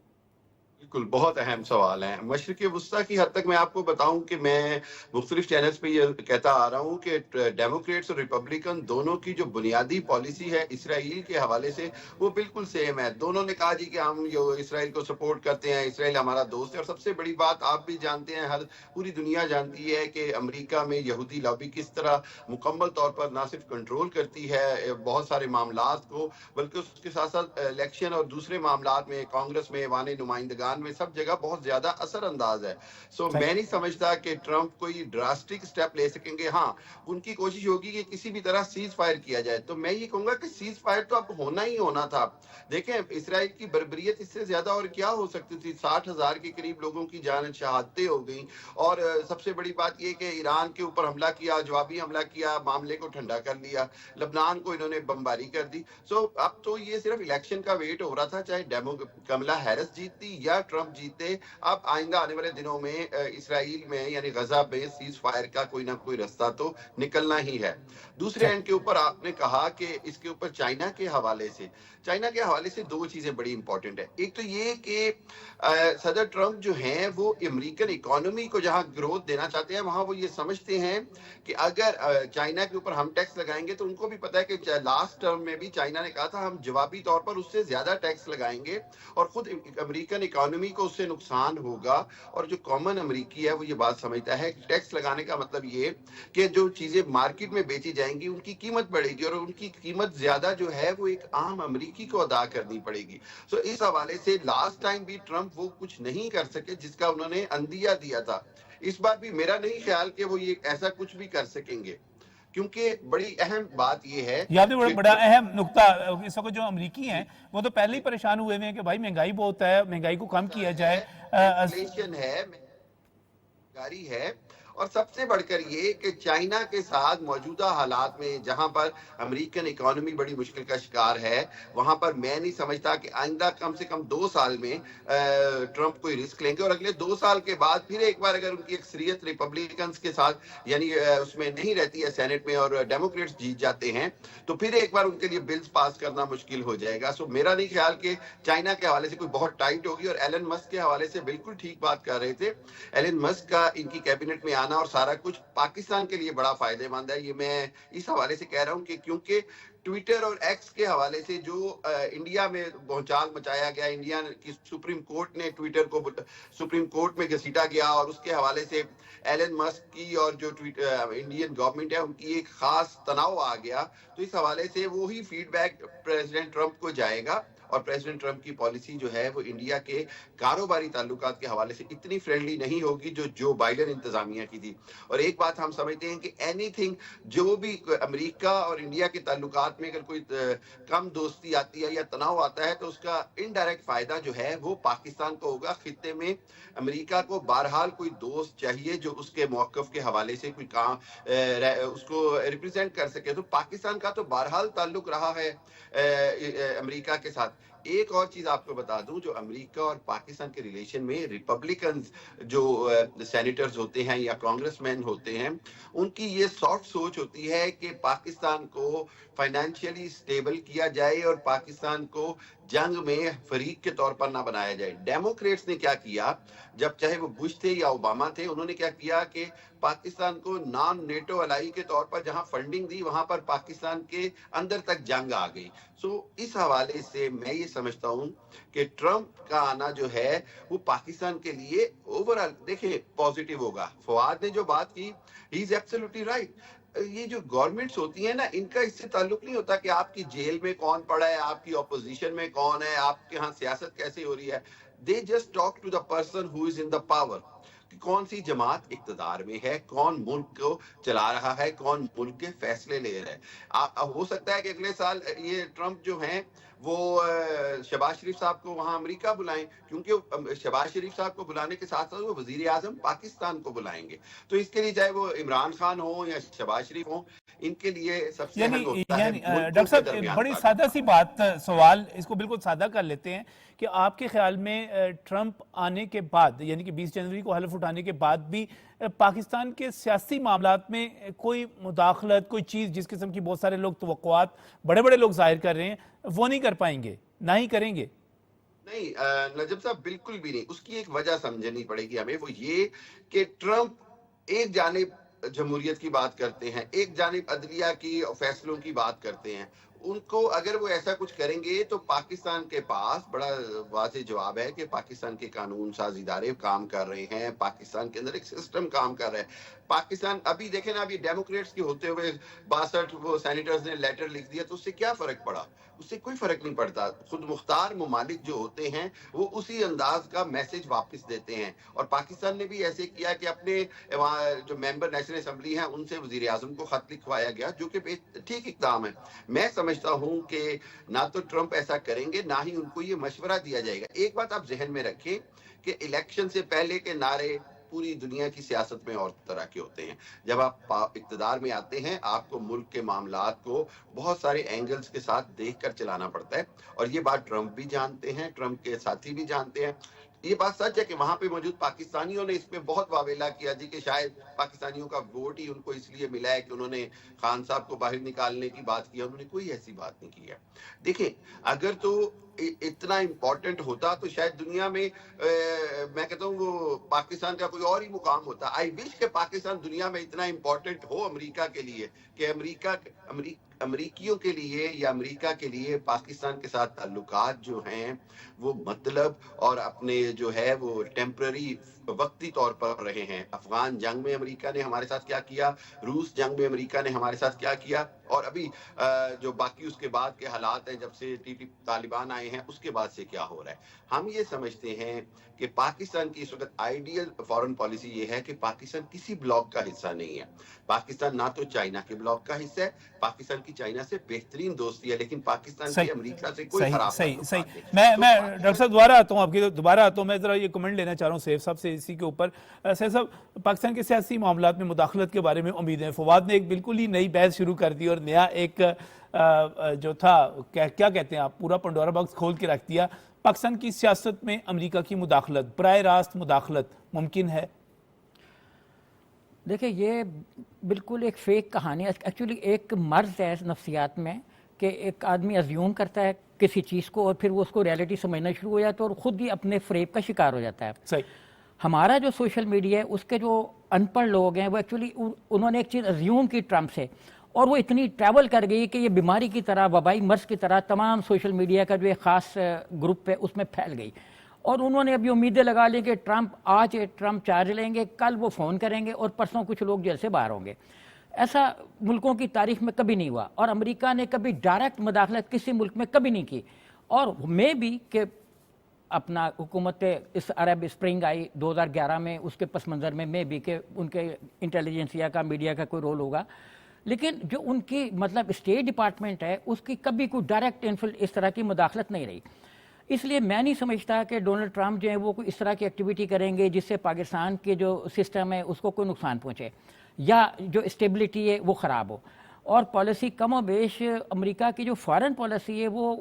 बिल्कुल बहुत अहम सवाल है। मशरिक़ वस्ता की हद तक मैं आपको बताऊं कि मैं मुख्तलिफ चैनल्स पे ये कहता आ रहा हूं कि डेमोक्रेट्स और रिपब्लिकन दोनों की जो बुनियादी पॉलिसी है इसराइल के हवाले से वो बिल्कुल सेम है। दोनों ने कहा जी कि हम इसराइल को सपोर्ट करते हैं, इसराइल हमारा दोस्त है। और सबसे बड़ी बात आप भी जानते हैं, हर पूरी दुनिया जानती है कि अमरीका में यहूदी लॉबी किस तरह मुकम्मल तौर पर ना सिर्फ कंट्रोल करती है बहुत सारे मामलात को, बल्कि उसके साथ साथ इलेक्शन और दूसरे मामलात में कांग्रेस में वाने नुमाइंदगान में सब जगह बहुत ज्यादा असरअंदाज है। सो मैं नहीं समझता कि ट्रंप कोई ड्रास्टिक स्टेप ले सकेंगे। हाँ, उनकी कोशिश होगी कि किसी भी तरह सीज फायर किया जाए। तो मैं ये कहूंगा कि सीज फायर तो अब होना ही होना था। देखें, इसराइल की बर्बरियत इससे ज्यादा और क्या हो सकती थी। 60,000 के करीब लोगों की जान शहादतें हो गई और सबसे बड़ी बात यह कि ईरान के ऊपर हमला किया, जवाबी हमला किया, मामले को ठंडा कर लिया, लबनान को इन्होंने बमबारी कर दी। सो अब तो ये सिर्फ इलेक्शन का वेट हो रहा था, चाहे कमला हैरिस जीतती या दोबारा ट्रंप जीते, अब आइंदा आने वाले दिनों में इसराइल में यानी गजा में सीज फायर का कोई ना कोई रास्ता तो निकलना ही है। दूसरे एंड के ऊपर आपने कहा कि इसके ऊपर चाइना के हवाले से दो चीजें बड़ी इंपॉर्टेंट है। एक तो ये कि सदर ट्रंप जो हैं वो अमेरिकन इकोनॉमी को जहां ग्रोथ देना चाहते हैं, वहां वो ये समझते हैं कि अगर चाइना के ऊपर हम टैक्स लगाएंगे, तो उनको भी पता है कि लास्ट टर्म में भी चाइना ने कहा था हम जवाबी तौर पर उससे ज्यादा टैक्स लगाएंगे और खुद अमेरिकन इकोनॉमी को उससे नुकसान होगा। और जो कॉमन अमेरिकी है वो ये बात समझता है कि टैक्स लगाने का मतलब ये कि जो चीजें मार्केट में बेची जाएंगी उनकी कीमत बढ़ेगी और उनकी कीमत ज्यादा जो है वो एक आम अमेरिकी को अदा करनी पड़ेगी। सो इस हवाले से लास्ट टाइम भी ट्रंप वो कुछ नहीं कर सके जिसका उन्होंने अंदिया दिया था। इस बार भी मेरा नहीं ख्याल कि वो ये ऐसा कुछ भी कर सकेंगे, क्योंकि बड़ी अहम बात ये है, ये आपने बड़ा अहम नुक्ता, इस वक्त जो अमरीकी हैं वो तो पहले ही परेशान हुए हैं कि भाई महंगाई बहुत है, महंगाई को कम किया जाए, इन्फ्लेशन है, महंगाई है, और सबसे बढ़कर ये कि चाइना के साथ मौजूदा हालात में जहां पर अमेरिकन इकोनॉमी बड़ी मुश्किल का शिकार है, वहां पर मैं नहीं समझता कि आइंदा कम से कम 2 साल में ट्रंप कोई रिस्क लेंगे। और अगले 2 साल के बाद फिर एक बार अगर उनकी अक्सरियत रिपब्लिकन के साथ यानी उसमें नहीं रहती है सेनेट में और डेमोक्रेट्स जीत जाते हैं, तो फिर एक बार उनके लिए बिल्स पास करना मुश्किल हो जाएगा। सो मेरा नहीं ख्याल कि चाइना के हवाले से कोई बहुत टाइट होगी। और एलन मस्क के हवाले से बिल्कुल ठीक बात कर रहे थे, एलन मस्क का इनकी कैबिनेट में आना और सारा कुछ पाकिस्तान के लिए बड़ा फायदेमंद है। ये मैं इस हवाले से कह रहा हूं कि क्योंकि ट्विटर और एक्स के हवाले से जो इंडिया में भौचाल मचाया गया, इंडिया की सुप्रीम कोर्ट ने ट्विटर को सुप्रीम कोर्ट में घसीटा गया और उसके हवाले से एलन मस्क की और जो इंडियन गवर्नमेंट है उनकी एक खास तनाव आ गया। तो इस हवाले से वो ही फीडबैक प्रेसिडेंट ट्रंप को जाएगा और प्रेसिडेंट ट्रंप की पॉलिसी जो है वो इंडिया के कारोबारी ताल्लुकात के हवाले से इतनी फ्रेंडली नहीं होगी जो बाइडेन इंतजामिया की थी। और एक बात हम समझते हैं कि एनीथिंग जो भी अमेरिका और इंडिया के ताल्लुकात में अगर कोई कम दोस्ती आती है या तनाव आता है, तो उसका इनडायरेक्ट फायदा जो है वो पाकिस्तान को होगा। खित्ते में अमेरिका को बहरहाल कोई दोस्त चाहिए जो उसके मौकफ के हवाले से कोई काम उसको रिप्रेजेंट कर सके। तो पाकिस्तान का तो बहरहाल ताल्लुक रहा है अमेरिका के साथ। एक और चीज आपको बता दूं, जो अमेरिका और पाकिस्तान के रिलेशन में रिपब्लिकन जो सेनेटर्स होते हैं या कांग्रेसमैन होते हैं, उनकी ये सॉफ्ट सोच होती है कि पाकिस्तान को फाइनेंशियली स्टेबल किया जाए और पाकिस्तान को जंग में फरीक के तौर पर ना बनाया जाए। डेमोक्रेट्स ने क्या किया, जब चाहे वो बुश थे या ओबामा थे, उन्होंने क्या किया कि पाकिस्तान को नॉन नेटो अलाई के तौर पर जहां फंडिंग दी वहां पर पाकिस्तान के अंदर तक जंग आ गई। सो इस हवाले से मैं ये समझता हूं कि ट्रंप का आना जो है वो पाकिस्तान के लिए ओवरऑल देखिए पॉजिटिव होगा। फवाद ने जो बात की, ही इज एब्सोल्युटली राइट। ये जो गवर्नमेंट्स होती है ना, इनका इससे ताल्लुक नहीं होता कि आपकी जेल में कौन पड़ा है, आपकी ऑपोजिशन में कौन है, आपके यहाँ सियासत कैसे हो रही है। They just talk to the person who is in the power, कि कौन सी जमात इक्तदार में है, कौन मुल्क को चला रहा है, कौन मुल्क के फैसले ले रहा है। हो सकता है कि अगले साल ये ट्रंप जो हैं वो शहबाज शरीफ साहब को वहां अमेरिका बुलाएं, क्योंकि शहबाज शरीफ साहब को बुलाने के साथ साथ वो वजीर आजम पाकिस्तान को बुलाएंगे। तो इसके लिए चाहे वो इमरान खान हो या शहबाज शरीफ हो, इनके लिए सबसे अहम होता है डॉक्टर साहब बड़ी सादा सी बात, सवाल इसको बिल्कुल सादा कर लेते हैं कि आपके ख्याल में ट्रंप आने के बाद यानी कि 20 जनवरी को हलफ उठाने के बाद भी पाकिस्तान के सियासी मामलात में कोई मुदाखलत, कोई चीज़ जिस किस्म की बहुत सारे लोग तवक्कुआत बड़े बड़े लोग जाहिर कर रहे हैं, वो नहीं कर पाएंगे, ना ही करेंगे? नहीं नजम साहब, बिल्कुल भी नहीं। उसकी एक वजह समझनी पड़ेगी हमें, वो ये कि ट्रंप एक जानिब जमहूरियत की बात करते हैं, एक जानिब अदलिया की फैसलों की बात करते हैं। उनको अगर वो ऐसा कुछ करेंगे तो पाकिस्तान के पास बड़ा वाज़ेह जवाब है कि पाकिस्तान के कानून साज इदारे काम कर रहे हैं, पाकिस्तान के अंदर एक सिस्टम काम कर रहा है। पाकिस्तान अभी देखें ना, अभी डेमोक्रेट्स के होते हुए 62 वो सेनेटर्स ने लेटर लिख दिया, तो उससे क्या फर्क पड़ा? उससे कोई फर्क नहीं पड़ता। खुद मुख्तार ममालिक जो होते हैं वो उसी अंदाज का मैसेज वापस देते हैं। और पाकिस्तान ने भी ऐसे किया कि अपने जो मेंबर नेशनल असेंबली हैं उनसे वजीर आजम को खत लिखवाया गया, जो कि ठीक इकदाम है। मैं समझता हूं कि ना तो ट्रंप ऐसा करेंगे, ना ही उनको ये मशवरा दिया जाएगा। एक बात आप जहन में रखें कि इलेक्शन से पहले के नारे पूरी दुनिया की सियासत में और तरह के होते हैं। जब आप इक्तदार में आते हैं, आपको मुल्क के मामलात को बहुत सारे एंगल्स के साथ देखकर चलाना पड़ता है, और ये बात ट्रंप भी जानते हैं, ट्रंप के साथी भी जानते हैं। ये बात सच है कि वहां पे मौजूद पाकिस्तानियों ने इस पे बहुत वावेला किया जी कि शायद पाकिस्तानियों का वोट ही उनको इसलिए मिला है कि उन्होंने खान साहब को बाहर निकालने की बात की। उन्होंने कोई ऐसी बात नहीं की है। देखिए, अगर तो इतना इम्पोर्टेंट होता तो शायद दुनिया में मैं कहता हूँ वो पाकिस्तान का कोई और ही मुकाम होता। आई विश के पाकिस्तान दुनिया में इतना इम्पोर्टेंट हो अमेरिका के लिए कि अमेरिकियों के लिए या अमेरिका के लिए पाकिस्तान के साथ ताल्लुकात जो हैं वो मतलब और अपने जो है वो टेम्पररी वक्ती तौर पर रहे हैं। अफगान जंग में अमेरिका ने हमारे साथ क्या किया, रूस जंग में अमेरिका ने हमारे साथ क्या किया, और अभी जो बाकी उसके बाद के हालात हैं जब से तालिबान आए हैं उसके बाद से क्या हो रहा है। हम ये समझते हैं कि पाकिस्तान की इस वक्त आइडियल फॉरेन पॉलिसी ये है कि पाकिस्तान किसी ब्लॉक का हिस्सा नहीं है। पाकिस्तान ना तो चाइना के ब्लॉक का हिस्सा है, पाकिस्तान की चाइना से बेहतरीन दोस्ती है, लेकिन पाकिस्तान की अमेरिका से कोई खराब सही। मैं डॉक्टर साहब दोबारा आता हूँ आपकी, दोबारा आता हूँ। मैं जरा ये कमेंट लेना चाह रहा हूँ सैफ साहब से इसी के ऊपर। सैफ साहब, पाकिस्तान के सियासी मामलात में मुदाखलत के बारे में उम्मीदें, फवाद ने एक बिल्कुल ही नई बहस शुरू कर दी और नया एक जो था क्या कहते हैं आप, पूरा पंडोरा बॉक्स खोल के रख दिया। पाकिस्तान की सियासत में अमेरिका की मुदाखलत, बराह रास्त मुदाखलत मुमकिन है? देखिए, ये बिल्कुल एक फेक कहानी है। एक्चुअली एक मर्ज है नफ्सियात में कि एक आदमी अज्यूम करता है किसी चीज़ को और फिर वो उसको रियलिटी समझना शुरू हो जाता है और ख़ुद ही अपने फ्रेब का शिकार हो जाता है। सही। हमारा जो सोशल मीडिया है उसके जो अनपढ़ लोग हैं वो एक्चुअली उन्होंने एक चीज़ अज्यूम की ट्रम्प से, और वो इतनी ट्रैवल कर गई कि ये बीमारी की तरह, वबाई मर्ज की तरह तमाम सोशल मीडिया का जो एक ख़ास ग्रुप है उसमें फैल गई। और उन्होंने अभी उम्मीदें लगा ली कि आज ट्रम्प चार्ज लेंगे, कल वो फ़ोन करेंगे और परसों कुछ लोग जेल से बाहर होंगे। ऐसा मुल्कों की तारीख में कभी नहीं हुआ और अमेरिका ने कभी डायरेक्ट मुदाखलत किसी मुल्क में कभी नहीं की। और मे भी कि अपना हुकूमत इस अरब स्प्रिंग आई 2011 में, उसके पस मंज़र में मे भी कि उनके इंटेलिजेंसिया का, मीडिया का कोई रोल होगा, लेकिन जो उनकी मतलब स्टेट डिपार्टमेंट है उसकी कभी कोई डायरेक्ट इस तरह की मुदाखलत नहीं रही। इसलिए मैं नहीं समझता कि डोनाल्ड ट्रंप जो है वो कोई इस तरह की एक्टिविटी करेंगे जिससे पाकिस्तान के जो सिस्टम है उसको कोई नुकसान पहुँचे या जो स्टेबिलिटी है वो ख़राब हो। और पॉलिसी कम और बेश अमेरिका की जो फॉरेन पॉलिसी है वो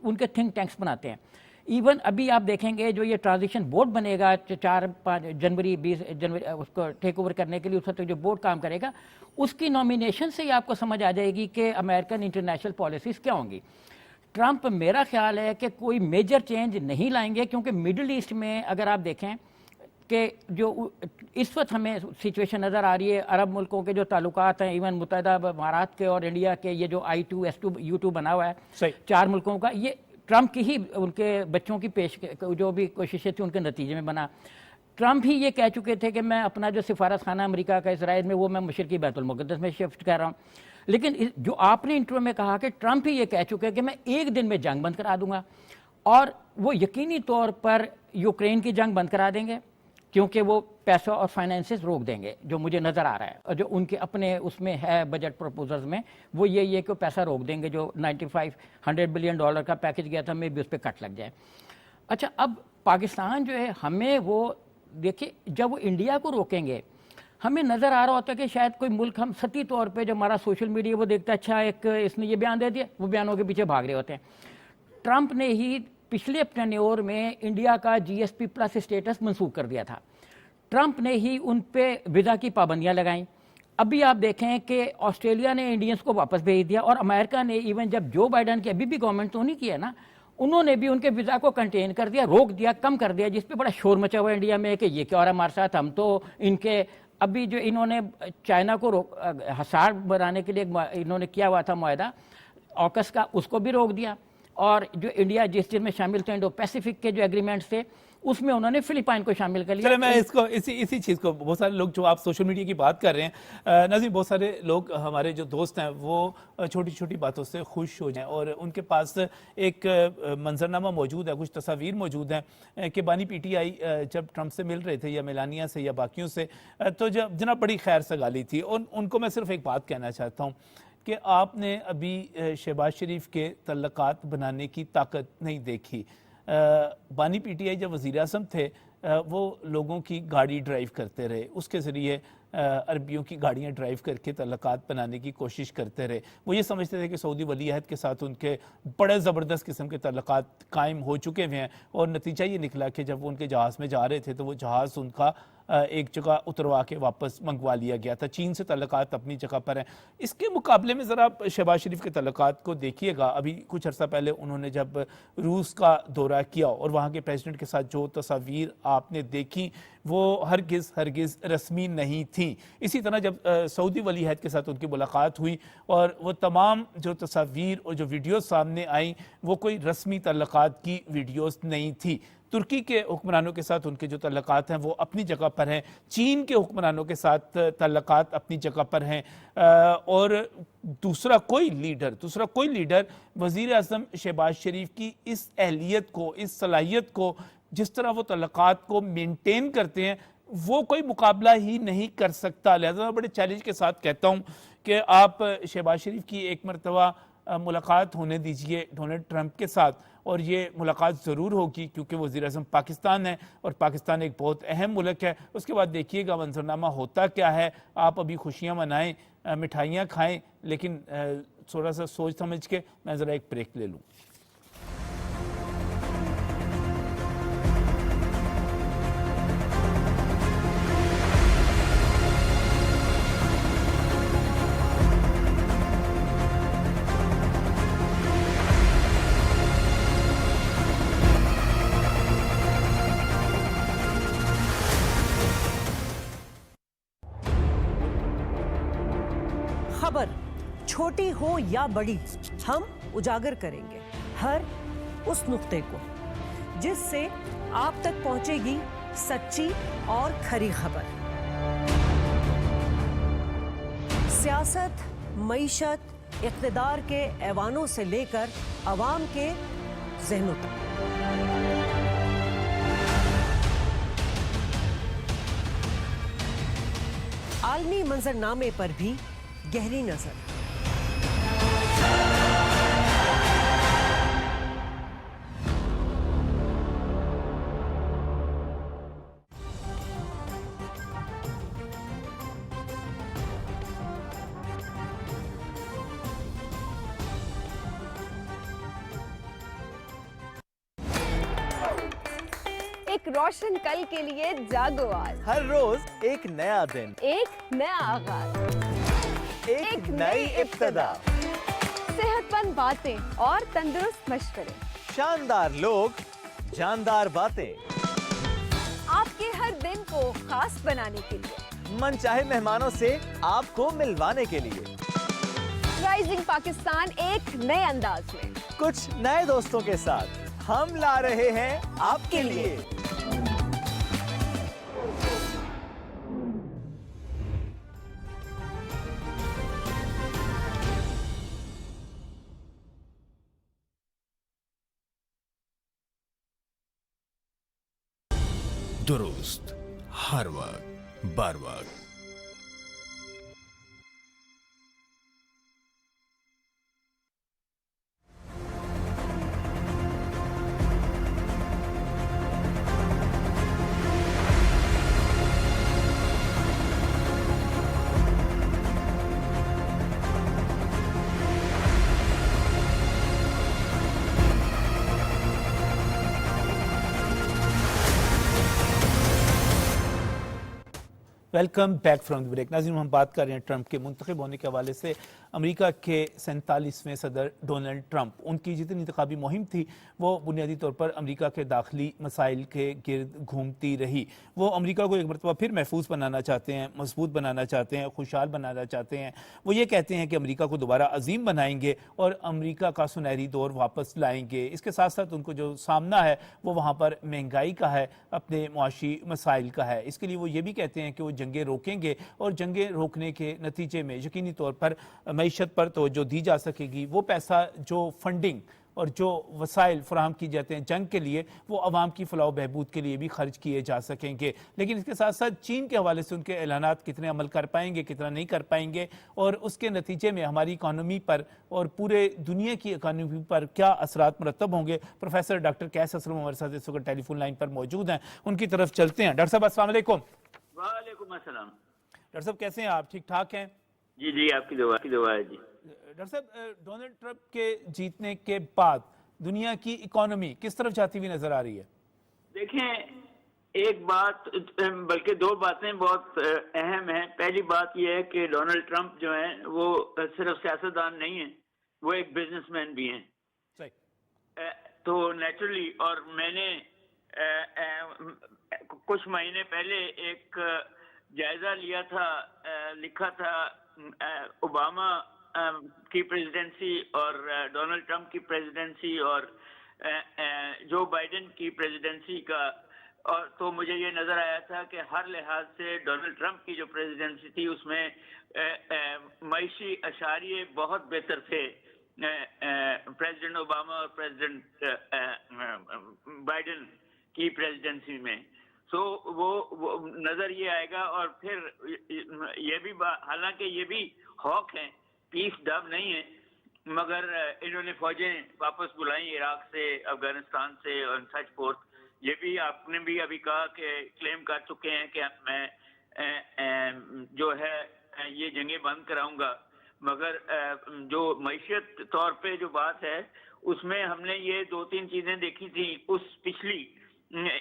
उनके थिंक टैंक्स बनाते हैं। इवन अभी आप देखेंगे जो ये ट्रांजिशन बोर्ड बनेगा 4-5 जनवरी 20 जनवरी उसको टेक ओवर करने के लिए, उस वक्त जो बोर्ड काम करेगा उसकी नॉमिनेशन से ही आपको समझ आ जाएगी कि अमेरिकन इंटरनेशनल पॉलिसीज़ क्या होंगी। ट्रंप मेरा ख्याल है कि कोई मेजर चेंज नहीं लाएंगे, क्योंकि मिडल ईस्ट में अगर आप देखें कि जो इस वक्त हमें सिचुएशन नज़र आ रही है, अरब मुल्कों के जो ताल्लुकात हैं, इवन मुत्तहिदा अमारात के और इंडिया के, ये जो I2 S2 U2 बना हुआ है 4 मुल्कों का, ये ट्रंप की ही उनके बच्चों की जो भी कोशिशें थी उनके नतीजे में बना। ट्रंप ही ये कह चुके थे कि मैं अपना जो सिफारत खाना अमेरिका का इसराइल में वो मैं मशरकी बैतुल मुक़द्दस में शिफ्ट कर रहा हूँ। लेकिन जो आपने इंटरव्यू में कहा कि ट्रंप ही ये कह चुके हैं कि मैं एक दिन में जंग बंद करा दूंगा, और वो यकीनी तौर पर यूक्रेन की जंग बंद करा देंगे क्योंकि वो पैसा और फाइनेंसेस रोक देंगे, जो मुझे नज़र आ रहा है। और जो उनके अपने उसमें है बजट प्रपोजल्स में वो ये कि पैसा रोक देंगे, जो 95-100 बिलियन डॉलर का पैकेज गया था मे भी उस पर कट लग जाए। अच्छा, अब पाकिस्तान जो है हमें वो देखिए, जब वो इंडिया को रोकेंगे हमें नज़र आ रहा होता है कि शायद कोई मुल्क, हम सती तौर पे जो हमारा सोशल मीडिया वो देखता है, अच्छा एक इसने ये बयान दे दिया, वो बयानों के पीछे भाग रहे होते हैं। ट्रंप ने ही पिछले टेन्योर में इंडिया का GSP प्लस स्टेटस मंसूख कर दिया था। ट्रंप ने ही उन पे वीज़ा की पाबंदियां लगाईं। अभी आप देखें कि ऑस्ट्रेलिया ने इंडियंस को वापस भेज दिया, और अमेरिका ने इवन जब जो बाइडन की अभी भी गवर्नमेंट तो नहीं किया ना, उन्होंने भी उनके वीज़ा को कंटेन कर दिया, रोक दिया, कम कर दिया, जिस पे बड़ा शोर मचा हुआ इंडिया में कि ये क्या हो रहा है हमारे साथ। हम तो इनके अभी जो इन्होंने चाइना को हसार बनाने के लिए इन्होंने किया हुआ था मुआहदा ऑकस का, उसको भी रोक दिया। और जो इंडिया जिस चीज़ में शामिल थे, इंडो पैसिफिक के जो एग्रीमेंट्स थे, उसमें उन्होंने फिलिपाइन को शामिल कर लिया। चले मैं इसको इसी चीज़ को, बहुत सारे लोग जो आप सोशल मीडिया की बात कर रहे हैं नाज़रीन, बहुत सारे लोग हमारे जो दोस्त हैं वो छोटी छोटी बातों से खुश हो जाएं और उनके पास एक मंजरनामा मौजूद है, कुछ तस्वीर मौजूद हैं कि बानी PTI जब ट्रंप से मिल रहे थे या मेलानिया से या बाकियों से, तो जब जनाब बड़ी खैर सगाली थी। उनको मैं सिर्फ एक बात कहना चाहता हूँ कि आपने अभी शहबाज शरीफ के तल्लकात बनाने की ताकत नहीं देखी। बानी PTI जब वज़ीर आज़म थे वो लोगों की गाड़ी ड्राइव करते रहे, उसके ज़रिए अरबियों की गाड़ियाँ ड्राइव करके तल्लुकात बनाने की कोशिश करते रहे। वो ये समझते थे कि सऊदी वली अहद के साथ उनके बड़े ज़बरदस्त किस्म के तल्लुकात कायम हो चुके हुए हैं, और नतीजा ये निकला कि जब वो उनके जहाज़ में जा रहे थे तो वो जहाज़ उनका एक जगह उतरवा के वापस मंगवा लिया गया था। चीन से तल्लुकात अपनी जगह पर हैं। इसके मुकाबले में ज़रा शहबाज शरीफ के तल्लुकात को देखिएगा। अभी कुछ अर्सा पहले उन्होंने जब रूस का दौरा किया और वहाँ के प्रेसिडेंट के साथ जो तस्वीर आपने देखी वो हरगिज़ रस्मी नहीं थी। इसी तरह जब सऊदी वली अहद के साथ उनकी मुलाकात हुई और वो तमाम जो तस्वीर और जो वीडियोस सामने आई वो कोई रस्मी तल्लुकात की वीडियोस नहीं थी। तुर्की के हुक्मरानों के साथ उनके जो तल्लुकात हैं वो अपनी जगह पर हैं, चीन के हुक्मरानों के साथ तल्लुकात अपनी जगह पर हैं, और दूसरा कोई लीडर वज़ीर आज़म शहबाज शरीफ की इस अहलियत को, इस सलाहियत को, जिस तरह वो तल्लुकात को मेंटेन करते हैं, वो कोई मुकाबला ही नहीं कर सकता। लिहाजा मैं बड़े चैलेंज के साथ कहता हूँ कि आप शहबाज शरीफ की एक मरतबा मुलाकात होने दीजिए डोनाल्ड ट्रंप के साथ, और ये मुलाकात ज़रूर होगी क्योंकि वज़ीर आज़म पाकिस्तान है और पाकिस्तान एक बहुत अहम मुल्क है। उसके बाद देखिएगा मंजरनामा होता क्या है। आप अभी खुशियाँ मनाएं, मिठाइयाँ खाएं, लेकिन थोड़ा सा सोच समझ के मैं ज़रा एक ब्रेक ले लूँ। खबर छोटी हो या बड़ी, हम उजागर करेंगे हर उस नुक्ते को जिससे आप तक पहुंचेगी सच्ची और खरी खबर। सियासत, मईशत, इक़्तिदार के ऐवानों से लेकर अवाम के ज़हनों तक। आलमी मंजरनामे पर भी गहरी नजर। एक रोशन कल के लिए जागो आज। हर रोज एक नया दिन, एक नया आगाज, एक नई इब्तिदा। सेहतमंद बातें और तंदुरुस्त मशवरे, शानदार लोग, जानदार बातें, आपके हर दिन को खास बनाने के लिए, मनचाहे मेहमानों से आपको मिलवाने के लिए। राइजिंग पाकिस्तान एक नए अंदाज में, कुछ नए दोस्तों के साथ हम ला रहे हैं आपके लिए। दुरुस्त, हर वक्त, बर वक्त। Welcome back from the break. नाज़रीन, हम बात कर रहे हैं ट्रंप के मुंतखब होने के हवाले से। अमेरिका के 47वें सदर डोनाल्ड ट्रंप, उनकी जितनी इंतखाबी मुहिम थी वो बुनियादी तौर पर अमेरिका के दाखिली मसाइल के गिर्द घूमती रही। वो अमेरिका को एक मरतबा फिर महफूज बनाना चाहते हैं, मजबूत बनाना चाहते हैं, खुशहाल बनाना चाहते हैं। वो ये कहते हैं कि अमेरिका को दोबारा अजीम बनाएंगे और अमेरिका का सुनहरी दौर वापस लाएंगे। इसके साथ साथ उनको जो सामना है वो वहाँ पर महंगाई का है, अपने मुआशी मसाइल का है। इसके लिए वो ये भी कहते हैं कि वो जंगें रोकेंगे और जंगें रोकने के नतीजे में यकीनी तौर पर मईशत पर तवज्जो दी जा सकेगी। वो पैसा जो फंडिंग और जो वसाइल फराहम की जाते हैं जंग के लिए, वो अवाम की फलाह बहबूद के लिए भी खर्च किए जा सकेंगे। लेकिन इसके साथ साथ चीन के हवाले से उनके ऐलानात कितने अमल कर पाएंगे, कितना नहीं कर पाएंगे, और उसके नतीजे में हमारी इकानमी पर और पूरे दुनिया की इकानमी पर क्या असरात मुरतब होंगे। प्रोफेसर डॉक्टर कैस असलम हमारे साथ इस वक्त टेलीफोन लाइन पर मौजूद हैं, उनकी तरफ चलते हैं। डॉक्टर साहब अस्सलाम वालेकुम। वालेकुम अस्सलाम। डॉक्टर साहब कैसे हैं आप, ठीक ठाक हैं? जी जी, आपकी दुआ है जी। डॉक्टर साहब, डोनाल्ड ट्रंप के जीतने के बाद दुनिया की इकोनॉमी किस तरफ जाती हुई नजर आ रही है? देखें, एक बात बल्कि दो बातें बहुत अहम हैं। पहली बात यह है कि डोनाल्ड ट्रंप जो है वो सिर्फ सियासतदान नहीं है, वो एक बिजनेसमैन भी हैं। सही। तो नेचुरली, और मैंने कुछ महीने पहले एक जायजा लिया था, लिखा था ओबामा की प्रेसिडेंसी और डोनाल्ड ट्रंप की प्रेसिडेंसी और जो बाइडेन की प्रेसिडेंसी का, और तो मुझे ये नजर आया था कि हर लिहाज से डोनाल्ड ट्रंप की जो प्रेसिडेंसी थी उसमें मईशी अशारिये बहुत बेहतर थे प्रेसिडेंट ओबामा और प्रेसिडेंट बाइडेन की प्रेसिडेंसी में। सो वो नजर ये आएगा। और फिर ये भी हालांकि ये भी हॉक है, पीस डब नहीं है, मगर इन्होंने फौजें वापस बुलाई इराक से, अफगानिस्तान से और सच फोर्थ। ये भी आपने भी अभी कहा कि क्लेम कर चुके हैं कि मैं जो है ये जंगें बंद कराऊंगा, मगर जो मईशत तौर पे जो बात है उसमें हमने ये 2-3 चीजें देखी थी उस पिछली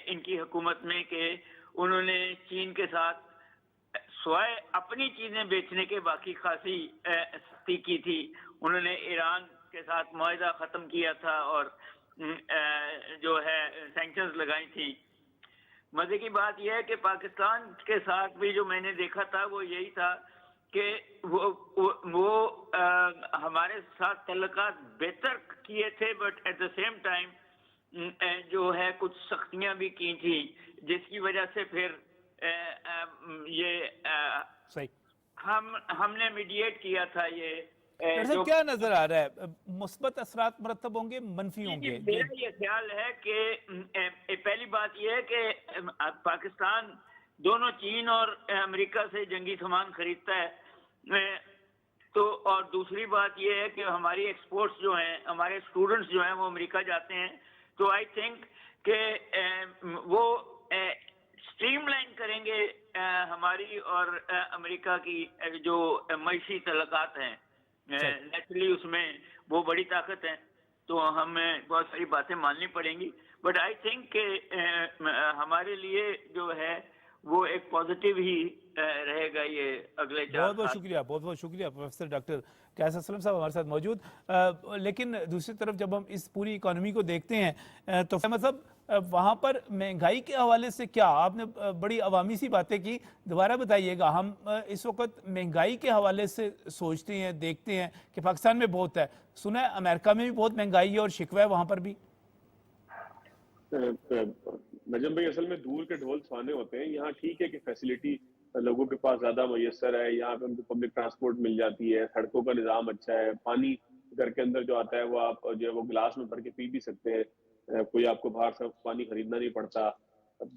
इनकी हुकूमत में कि उन्होंने चीन के साथ स्वयं अपनी चीजें बेचने के बाकी खासी सख्ती की थी। उन्होंने ईरान के साथ मुआहदा खत्म किया था और जो है सैंक्शंस लगाई थी। मजे की बात यह है कि पाकिस्तान के साथ भी जो मैंने देखा था वो यही था कि वो हमारे साथ तल्लुकात बेहतर किए थे, but at the same time जो है कुछ सख्तियां भी की थी, जिसकी वजह से फिर ये सही हमने मीडिएट किया था। ये जो क्या नजर आ रहा है, मुस्बत असरात मरतब होंगे, मनफी होंगे? मेरा ये ख्याल है कि पहली बात यह है कि पाकिस्तान दोनों चीन और अमेरिका से जंगी सामान खरीदता है। तो और दूसरी बात यह है कि हमारी एक्सपोर्ट्स जो हैं, हमारे स्टूडेंट्स जो हैं वो अमेरिका जाते हैं। तो आई थिंक कि वो स्ट्रीमलाइन करेंगे हमारी और अमेरिका की जो मईशी तल्लुकात हैं। नेचुरली उसमें वो बड़ी ताकत है, तो हमें बहुत सारी बातें माननी पड़ेंगी, बट आई थिंक कि हमारे लिए जो है वो एक पॉजिटिव ही रहेगा ये अगले 4 बहुत बहुत शुक्रिया प्रोफेसर डॉक्टर कैस असलम साहब हमारे साथ मौजूद। लेकिन दूसरी तरफ जब हम इस पूरी इकोनॉमी को देखते हैं तो मतलब वहाँ पर महंगाई के हवाले से क्या आपने बड़ी अवामी सी बातें की, दोबारा बताइएगा। हम इस वक्त महंगाई के हवाले से सोचते हैं, देखते हैं कि पाकिस्तान में बहुत है, सुना है अमेरिका में भी बहुत महंगाई है और शिकवा है वहाँ पर भी। नजम भाई, असल में दूर के ढोल सुहाने होते हैं। यहाँ ठीक है कि फैसिलिटी लोगों के पास ज्यादा मैसर है, यहाँ पे उनको पब्लिक ट्रांसपोर्ट मिल जाती है, सड़कों का निजाम अच्छा है, पानी घर के अंदर जो आता है वो आप जो है वो गिलास में भर के पी भी सकते हैं, कोई आपको बाहर से पानी खरीदना नहीं पड़ता,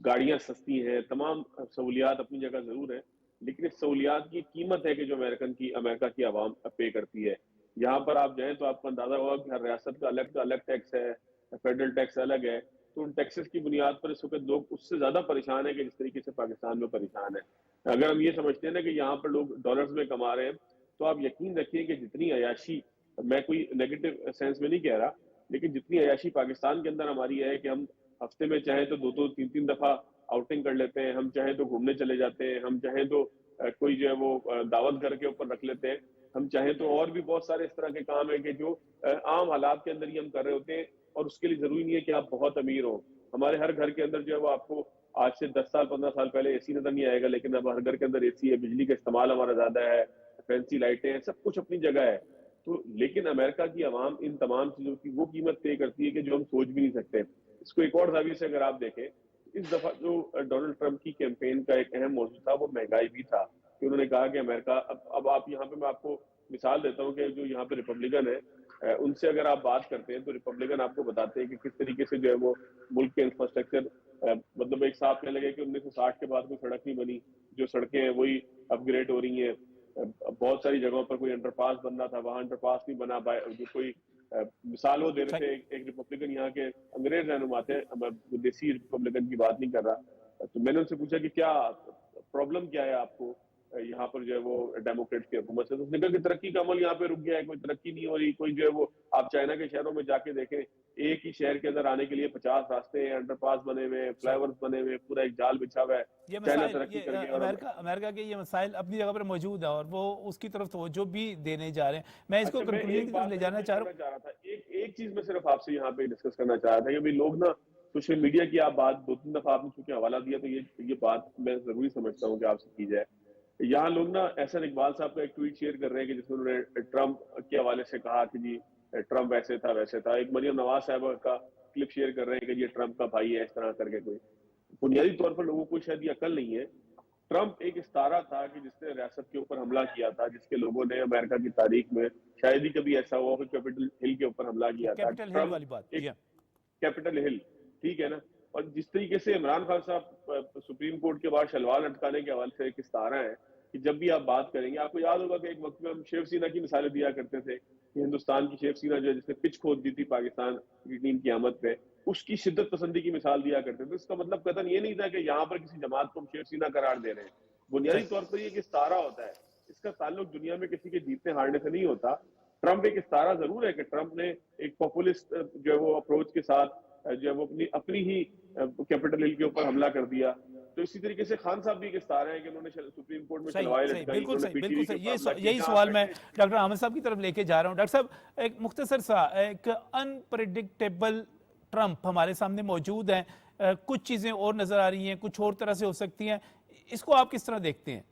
गाड़ियां सस्ती हैं, तमाम सहूलियात अपनी जगह जरूर है। लेकिन इस सहूलियात की कीमत है कि जो अमेरिका की आवाम पे करती है। यहाँ पर आप जाएं तो आपको अंदाजा होगा कि हर रियासत का अलग टैक्स है, फेडरल टैक्स अलग है। तो उन टैक्सेस की बुनियाद पर इस वक्त लोग उससे ज्यादा परेशान है कि जिस तरीके से पाकिस्तान में परेशान है। अगर हम ये समझते हैं ना कि यहाँ पर लोग डॉलर्स में कमा रहे हैं, तो आप यकीन रखिए कि जितनी अयाशी, मैं कोई नेगेटिव सेंस में नहीं कह रहा, लेकिन जितनी अयाशी पाकिस्तान के अंदर हमारी है कि हम हफ्ते में चाहे तो 2-3 दफा आउटिंग कर लेते हैं, हम चाहे तो घूमने चले जाते हैं, हम चाहे तो कोई जो है वो दावत घर के ऊपर रख लेते हैं, हम चाहे तो और भी बहुत सारे इस तरह के काम है कि जो आम हालात के अंदर ही हम कर रहे होते हैं। और उसके लिए जरूरी नहीं है कि आप बहुत अमीर हो। हमारे हर घर के अंदर जो है वो आपको आज से 10 साल 15 साल पहले एसी नजर नहीं आएगा, लेकिन अब हर घर के अंदर एसी है, बिजली का इस्तेमाल हमारा ज्यादा है, फैंसी लाइटें हैं, सब कुछ अपनी जगह है। तो लेकिन अमेरिका की आवाम इन तमाम चीजों की वो कीमत पे करती है कि जो हम सोच भी नहीं सकते। इसको एक और जाविये से अगर आप देखें, इस दफा जो डोनाल्ड ट्रंप की कैंपेन का एक अहम मौजू था वो महंगाई भी था, कि उन्होंने कहा कि अमेरिका अब आप यहाँ पे, मैं आपको मिसाल देता हूँ कि जो यहाँ पे रिपब्लिकन है उनसे अगर आप बात करते हैं तो रिपब्लिकन आपको बताते हैं कि किस तरीके से जो है वो मुल्क के इंफ्रास्ट्रक्चर, मतलब एक साहब कहने लगे कि 1960 के बाद कोई सड़क नहीं बनी, जो सड़कें हैं वही अपग्रेड हो रही हैं। बहुत सारी जगहों पर कोई अंडरपास बनना था, वहां अंडरपास नहीं बना। जो कोई मिसाल वो दे रहे थे, एक रिपब्लिकन यहाँ के अंग्रेज रहनुमा थे, देसी रिपब्लिकन की बात नहीं कर रहा, तो मैंने उनसे पूछा कि क्या प्रॉब्लम क्या है आपको, यहाँ पर जो है वो डेमोक्रेट की हुकूमत से, तो उसने कहा कि तरक्की का अमल यहाँ पे रुक गया है, कोई तरक्की नहीं हो रही, कोई जो है वो आप चाइना के शहरों में जाके देखें, एक ही शहर के अंदर आने के लिए 50 रास्ते हैं, अंडरपास बने हुए, फ्लाईओवर्स बने हुए, पूरा एक जाल बिछा हुआ है। ये चाइना मसाइल, तरक्की ये कर गया और अमेरिका के ये मसाइल अपनी जगह पर मौजूद है और वो उसकी तरफ तो जो भी देने जा रहे हैं, मैं इसको अच्छा, मैं कंक्लूजन एक की बात तरफ ले जाना चाह रहा हूँ। चाह रहा था, एक चीज मैं सिर्फ आपसे यहाँ पे डिस्कस करना चाह रहा था कि अभी लोग ना सोशल मीडिया की आप बात 2-3 दफा आपने चूंकि हवाला दिया, तो ये बात मैं जरूरी समझता हूँ कि आपसे की जाए। यहाँ लोग ना एहसन इकबाल साहब का एक ट्वीट शेयर कर रहे हैं कि जिसमें उन्होंने ट्रम्प के हवाले से कहा कि जी ट्रम्प ऐसे था वैसे था। एक मरियम नवाज साहब का क्लिप शेयर कर रहे हैं कि ये ट्रम्प का भाई है, इस तरह करके। कोई बुनियादी तौर पर लोगों को शायद ये अकल नहीं है। ट्रम्प एक इस्तारा था कि जिसने रियासत के ऊपर हमला किया था, जिसके लोगों ने अमेरिका की तारीख में शायद ही कभी ऐसा हुआ कि कैपिटल हिल के ऊपर हमला किया था। कैपिटल हिल वाली बात, कैपिटल हिल, ठीक है ना। और जिस तरीके से इमरान खान साहब सुप्रीम कोर्ट के बाद शलवार लटकाने के हवाले से एक इस्तारा है कि जब भी आप बात करेंगे, आपको याद होगा कि एक वक्त में हम शिवसेना की मिसालें दिया करते थे कि हिंदुस्तान की शिवसेना जो है जिसने पिच खोद दी थी पाकिस्तान की टीम की आमद पे, उसकी शिद्दत पसंदी की मिसाल दिया करते थे। इसका मतलब कतन ये नहीं था कि यहाँ पर किसी जमात को हम शिवसेना करार दे रहे हैं। बुनियादी तौर पर ये इस्तारा होता है, इसका ताल्लुक दुनिया में किसी के जीतने हारने से नहीं होता। ट्रम्प एक इस्तारा जरूर है कि ट्रम्प ने एक पॉपुलिस्ट जो है वो अप्रोच के साथ जो है वो अपनी ही कैपिटल हिल के ऊपर हमला कर दिया। तो इसी तरीके से खान साहब भी एक इस्तारा है कि उन्होंने सुप्रीम कोर्ट में चलवाए लटकाई। बिल्कुल सही। यही सवाल मैं डॉक्टर अहमद साहब की तरफ लेके जा रहा हूँ। डॉक्टर साहब, एक मुख्तसर सा, एक अनप्रेडिक्टेबल ट्रम्प हमारे सामने मौजूद है, कुछ चीजें और नजर आ रही हैं, कुछ और तरह से हो सकती हैं, इसको आप किस तरह देखते हैं?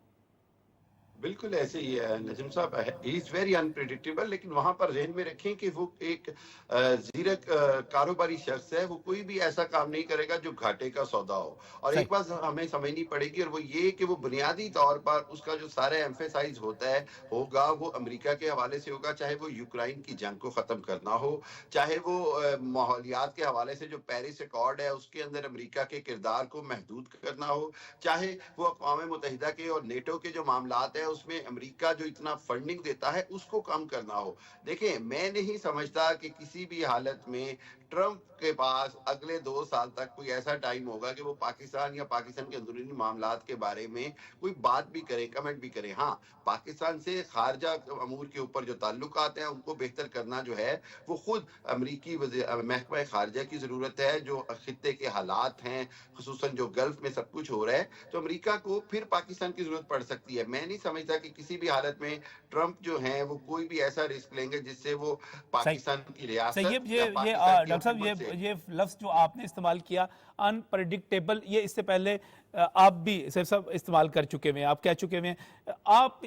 बिल्कुल ऐसे ही है नजम साहब, इज वेरी अनप्रेडिक्टेबल। लेकिन वहां पर जहन में रखें कि वो एक जीरक कारोबारी शख्स है। वो कोई भी ऐसा काम नहीं करेगा जो घाटे का सौदा हो। और एक बात हमें समझनी पड़ेगी, और वो ये कि वो बुनियादी तौर पर उसका जो सारा एम्फेसाइज होगा वो अमेरिका के हवाले से होगा, चाहे वो यूक्रेन की जंग को खत्म करना हो, चाहे वो माहौलियात के हवाले से जो पेरिस अकॉर्ड है उसके अंदर अमेरिका के किरदार को महदूद करना हो, चाहे वो अक़वाम मुत्तहिदा के और नेटो के जो मामलात है उसमें अमेरिका जो इतना फंडिंग देता है उसको कम करना हो। देखें, मैं नहीं समझता कि किसी भी हालत में ट्रम्प के पास अगले 2 साल तक कोई ऐसा टाइम होगा कि वो पाकिस्तान या पाकिस्तान के अंदरूनी मामलात के बारे में कोई बात भी करे, कमेंट भी करे। हाँ, पाकिस्तान से खारजा अमूर के ऊपर जो ताल्लुकात हैं उनको बेहतर करना जो है वो खुद अमरीकी महकमा खारजा की जरूरत है। जो खित्ते के हालात हैं, खुसूसन जो गल्फ में सब कुछ हो रहा है, तो अमेरिका को फिर पाकिस्तान की जरूरत पड़ सकती है। मैं नहीं समझता कि किसी भी हालत में ट्रम्प जो है वो कोई भी ऐसा रिस्क लेंगे जिससे वो पाकिस्तान की रियासत डॉक्टर साहब, ये लफ्ज जो आपने इस्तेमाल किया अनप्रेडिक्टेबल, ये इससे पहले आप भी सिर्फ सब इस्तेमाल कर चुके हैं, आप कह चुके हैं। आप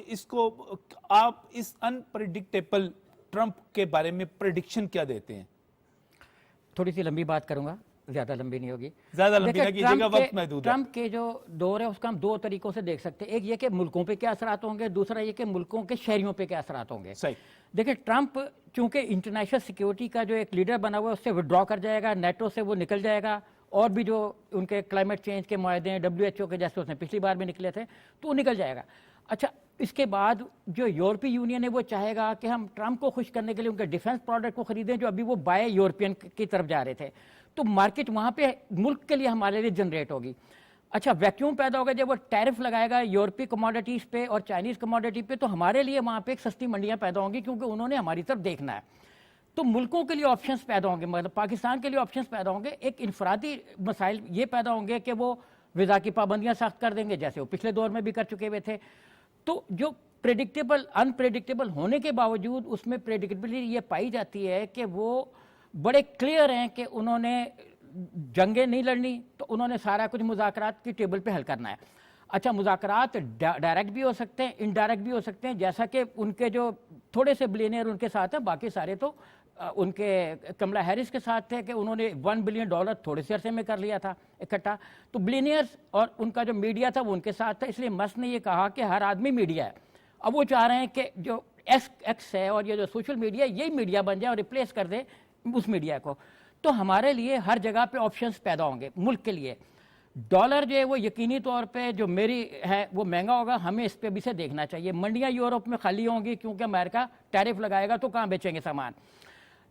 इस अनप्रेडिक्टेबल ट्रम्प के बारे में प्रेडिक्शन क्या देते हैं? थोड़ी सी लंबी बात करूंगा, ज्यादा लंबी नहीं होगी। ज्यादा लंबी ना कीजिएगा, वक्त महदूद है। ट्रम्प के जो दौर है उसका हम 2 तरीकों से देख सकते हैं। एक ये कि मुल्कों पे क्या असरात होंगे, दूसरा ये कि मुल्कों के शहरियों पे क्या असरात होंगे। सही। देखिए, ट्रम्प चूंकि इंटरनेशनल सिक्योरिटी का जो एक लीडर बना हुआ है उससे विड्रॉ कर जाएगा, नेटो से वो निकल जाएगा, और भी जो उनके क्लाइमेट चेंज के मुआहदे हैं WHO के जैसे उसने पिछली बार भी निकले थे, तो वो निकल जाएगा। अच्छा, इसके बाद जो यूरोपीय यूनियन है वो चाहेगा कि हम ट्रम्प को खुश करने के लिए उनके डिफेंस प्रोडक्ट को खरीदें जो अभी वो बाय यूरोपियन की तरफ जा रहे थे, तो मार्केट वहाँ पे मुल्क के लिए हमारे लिए जनरेट होगी। अच्छा, वैक्यूम पैदा होगा जब वो टैरिफ लगाएगा यूरोपीय कमोडिटीज़ पे और चाइनीज़ कमोडिटी पे, तो हमारे लिए वहाँ पे एक सस्ती मंडियाँ पैदा होंगी क्योंकि उन्होंने हमारी तरफ देखना है। तो मुल्कों के लिए ऑप्शंस पैदा होंगे, मतलब पाकिस्तान के लिए ऑप्शंस पैदा होंगे। एक इनफरादी मसाइल ये पैदा होंगे कि वो वीज़ा की पाबंदियाँ सख्त कर देंगे जैसे वो पिछले दौर में भी कर चुके हुए थे। तो जो प्रेडिक्टेबल अनप्रेडिक्टेबल होने के बावजूद उसमें प्रेडिक्टेबिलिटी ये पाई जाती है कि वो बड़े क्लियर हैं कि उन्होंने जंगें नहीं लड़नी, तो उन्होंने सारा कुछ मुज़ाकरात की टेबल पे हल करना है। अच्छा, मुज़ाकरात डायरेक्ट भी हो सकते हैं, इनडायरेक्ट भी हो सकते हैं, जैसा कि उनके जो थोड़े से बिलियनियर उनके साथ हैं, बाकी सारे तो उनके कमला हैरिस के साथ थे कि उन्होंने $1 बिलियन थोड़े से अरसे में कर लिया था इकट्ठा। तो बिलियनियर्स और उनका जो मीडिया था वो उनके साथ था, इसलिए मस्क ने ये कहा कि हर आदमी मीडिया है। अब वो चाह रहे हैं कि जो एक्स है और ये जो सोशल मीडिया है यही मीडिया बन जाए और रिप्लेस कर दे उस मीडिया को। तो हमारे लिए हर जगह पे ऑप्शंस पैदा होंगे मुल्क के लिए। डॉलर जो है वो यकीनी तौर पे जो मेरी है वो महंगा होगा, हमें इस पे भी से देखना चाहिए। मंडियां यूरोप में खाली होंगी क्योंकि अमेरिका टैरिफ लगाएगा, तो कहाँ बेचेंगे सामान।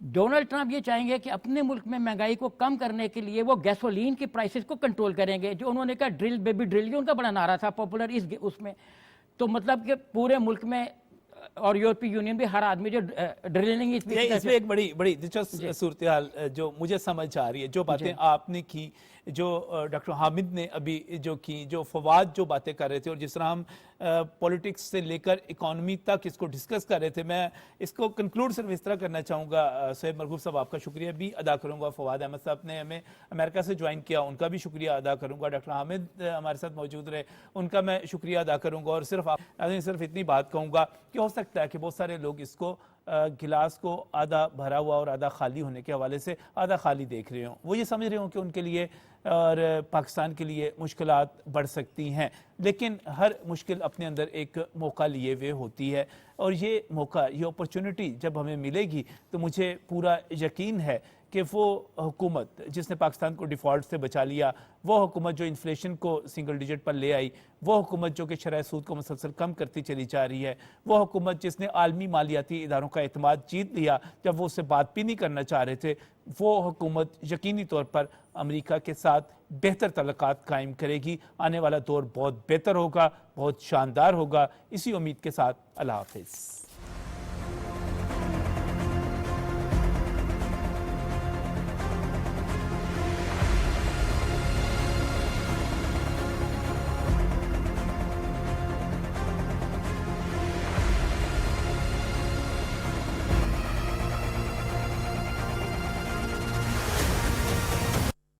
डोनाल्ड ट्रंप ये चाहेंगे कि अपने मुल्क में महंगाई को कम करने के लिए वो गैसोलीन की प्राइसेस को कंट्रोल करेंगे, जो उन्होंने कहा ड्रिल बेबी ड्रिल, उनका बड़ा नारा था पॉपुलर उसमें। तो मतलब कि पूरे मुल्क में और यूरोपीय यूनियन भी हर आदमी जो ड्रिलिंग इसमें एक बड़ी दिलचस्प सूरत हाल जो मुझे समझ आ रही है, जो बातें आपने की, जो डॉक्टर हामिद ने अभी जो की, जो फवाद जो बातें कर रहे थे, और जिस तरह हम पॉलिटिक्स से लेकर इकॉनमी तक इसको डिस्कस कर रहे थे, मैं इसको कंक्लूड सिर्फ इस तरह करना चाहूँगा। सैयद मरगूब साहब, आपका शुक्रिया भी अदा करूँगा। फवाद अहमद साहब ने हमें अमेरिका से ज्वाइन किया, उनका भी शुक्रिया अदा करूँगा। डॉक्टर हामिद हमारे साथ मौजूद रहे, उनका मैं शुक्रिया अदा करूँगा। और सिर्फ इतनी बात कहूँगा कि हो सकता है कि बहुत सारे लोग इसको गिलास को आधा भरा हुआ और आधा खाली होने के हवाले से आधा खाली देख रहे हों, वो ये समझ रहे हों कि उनके लिए और पाकिस्तान के लिए मुश्किलात बढ़ सकती हैं। लेकिन हर मुश्किल अपने अंदर एक मौका लिए हुए होती है, और ये मौका, ये अपॉर्चुनिटी जब हमें मिलेगी तो मुझे पूरा यकीन है कि वो हुकूमत जिसने पाकिस्तान को डिफ़ॉल्ट से बचा लिया, वो हुकूमत जो इन्फ्लेशन को सिंगल डिजिट पर ले आई, वो हुकूमत जो कि शरह सूद को मुसलसल कम करती चली जा रही है, वो हुकूमत जिसने आलमी मालियाती इदारों का एतमाद जीत लिया जब वो उससे बात भी नहीं करना चाह रहे थे, वो हुकूमत यकीनी तौर पर अमेरिका के साथ बेहतर तल्लुकात कायम करेगी। आने वाला दौर बहुत बेहतर होगा, बहुत शानदार होगा। इसी उम्मीद के साथ अल्लाह हाफिज़।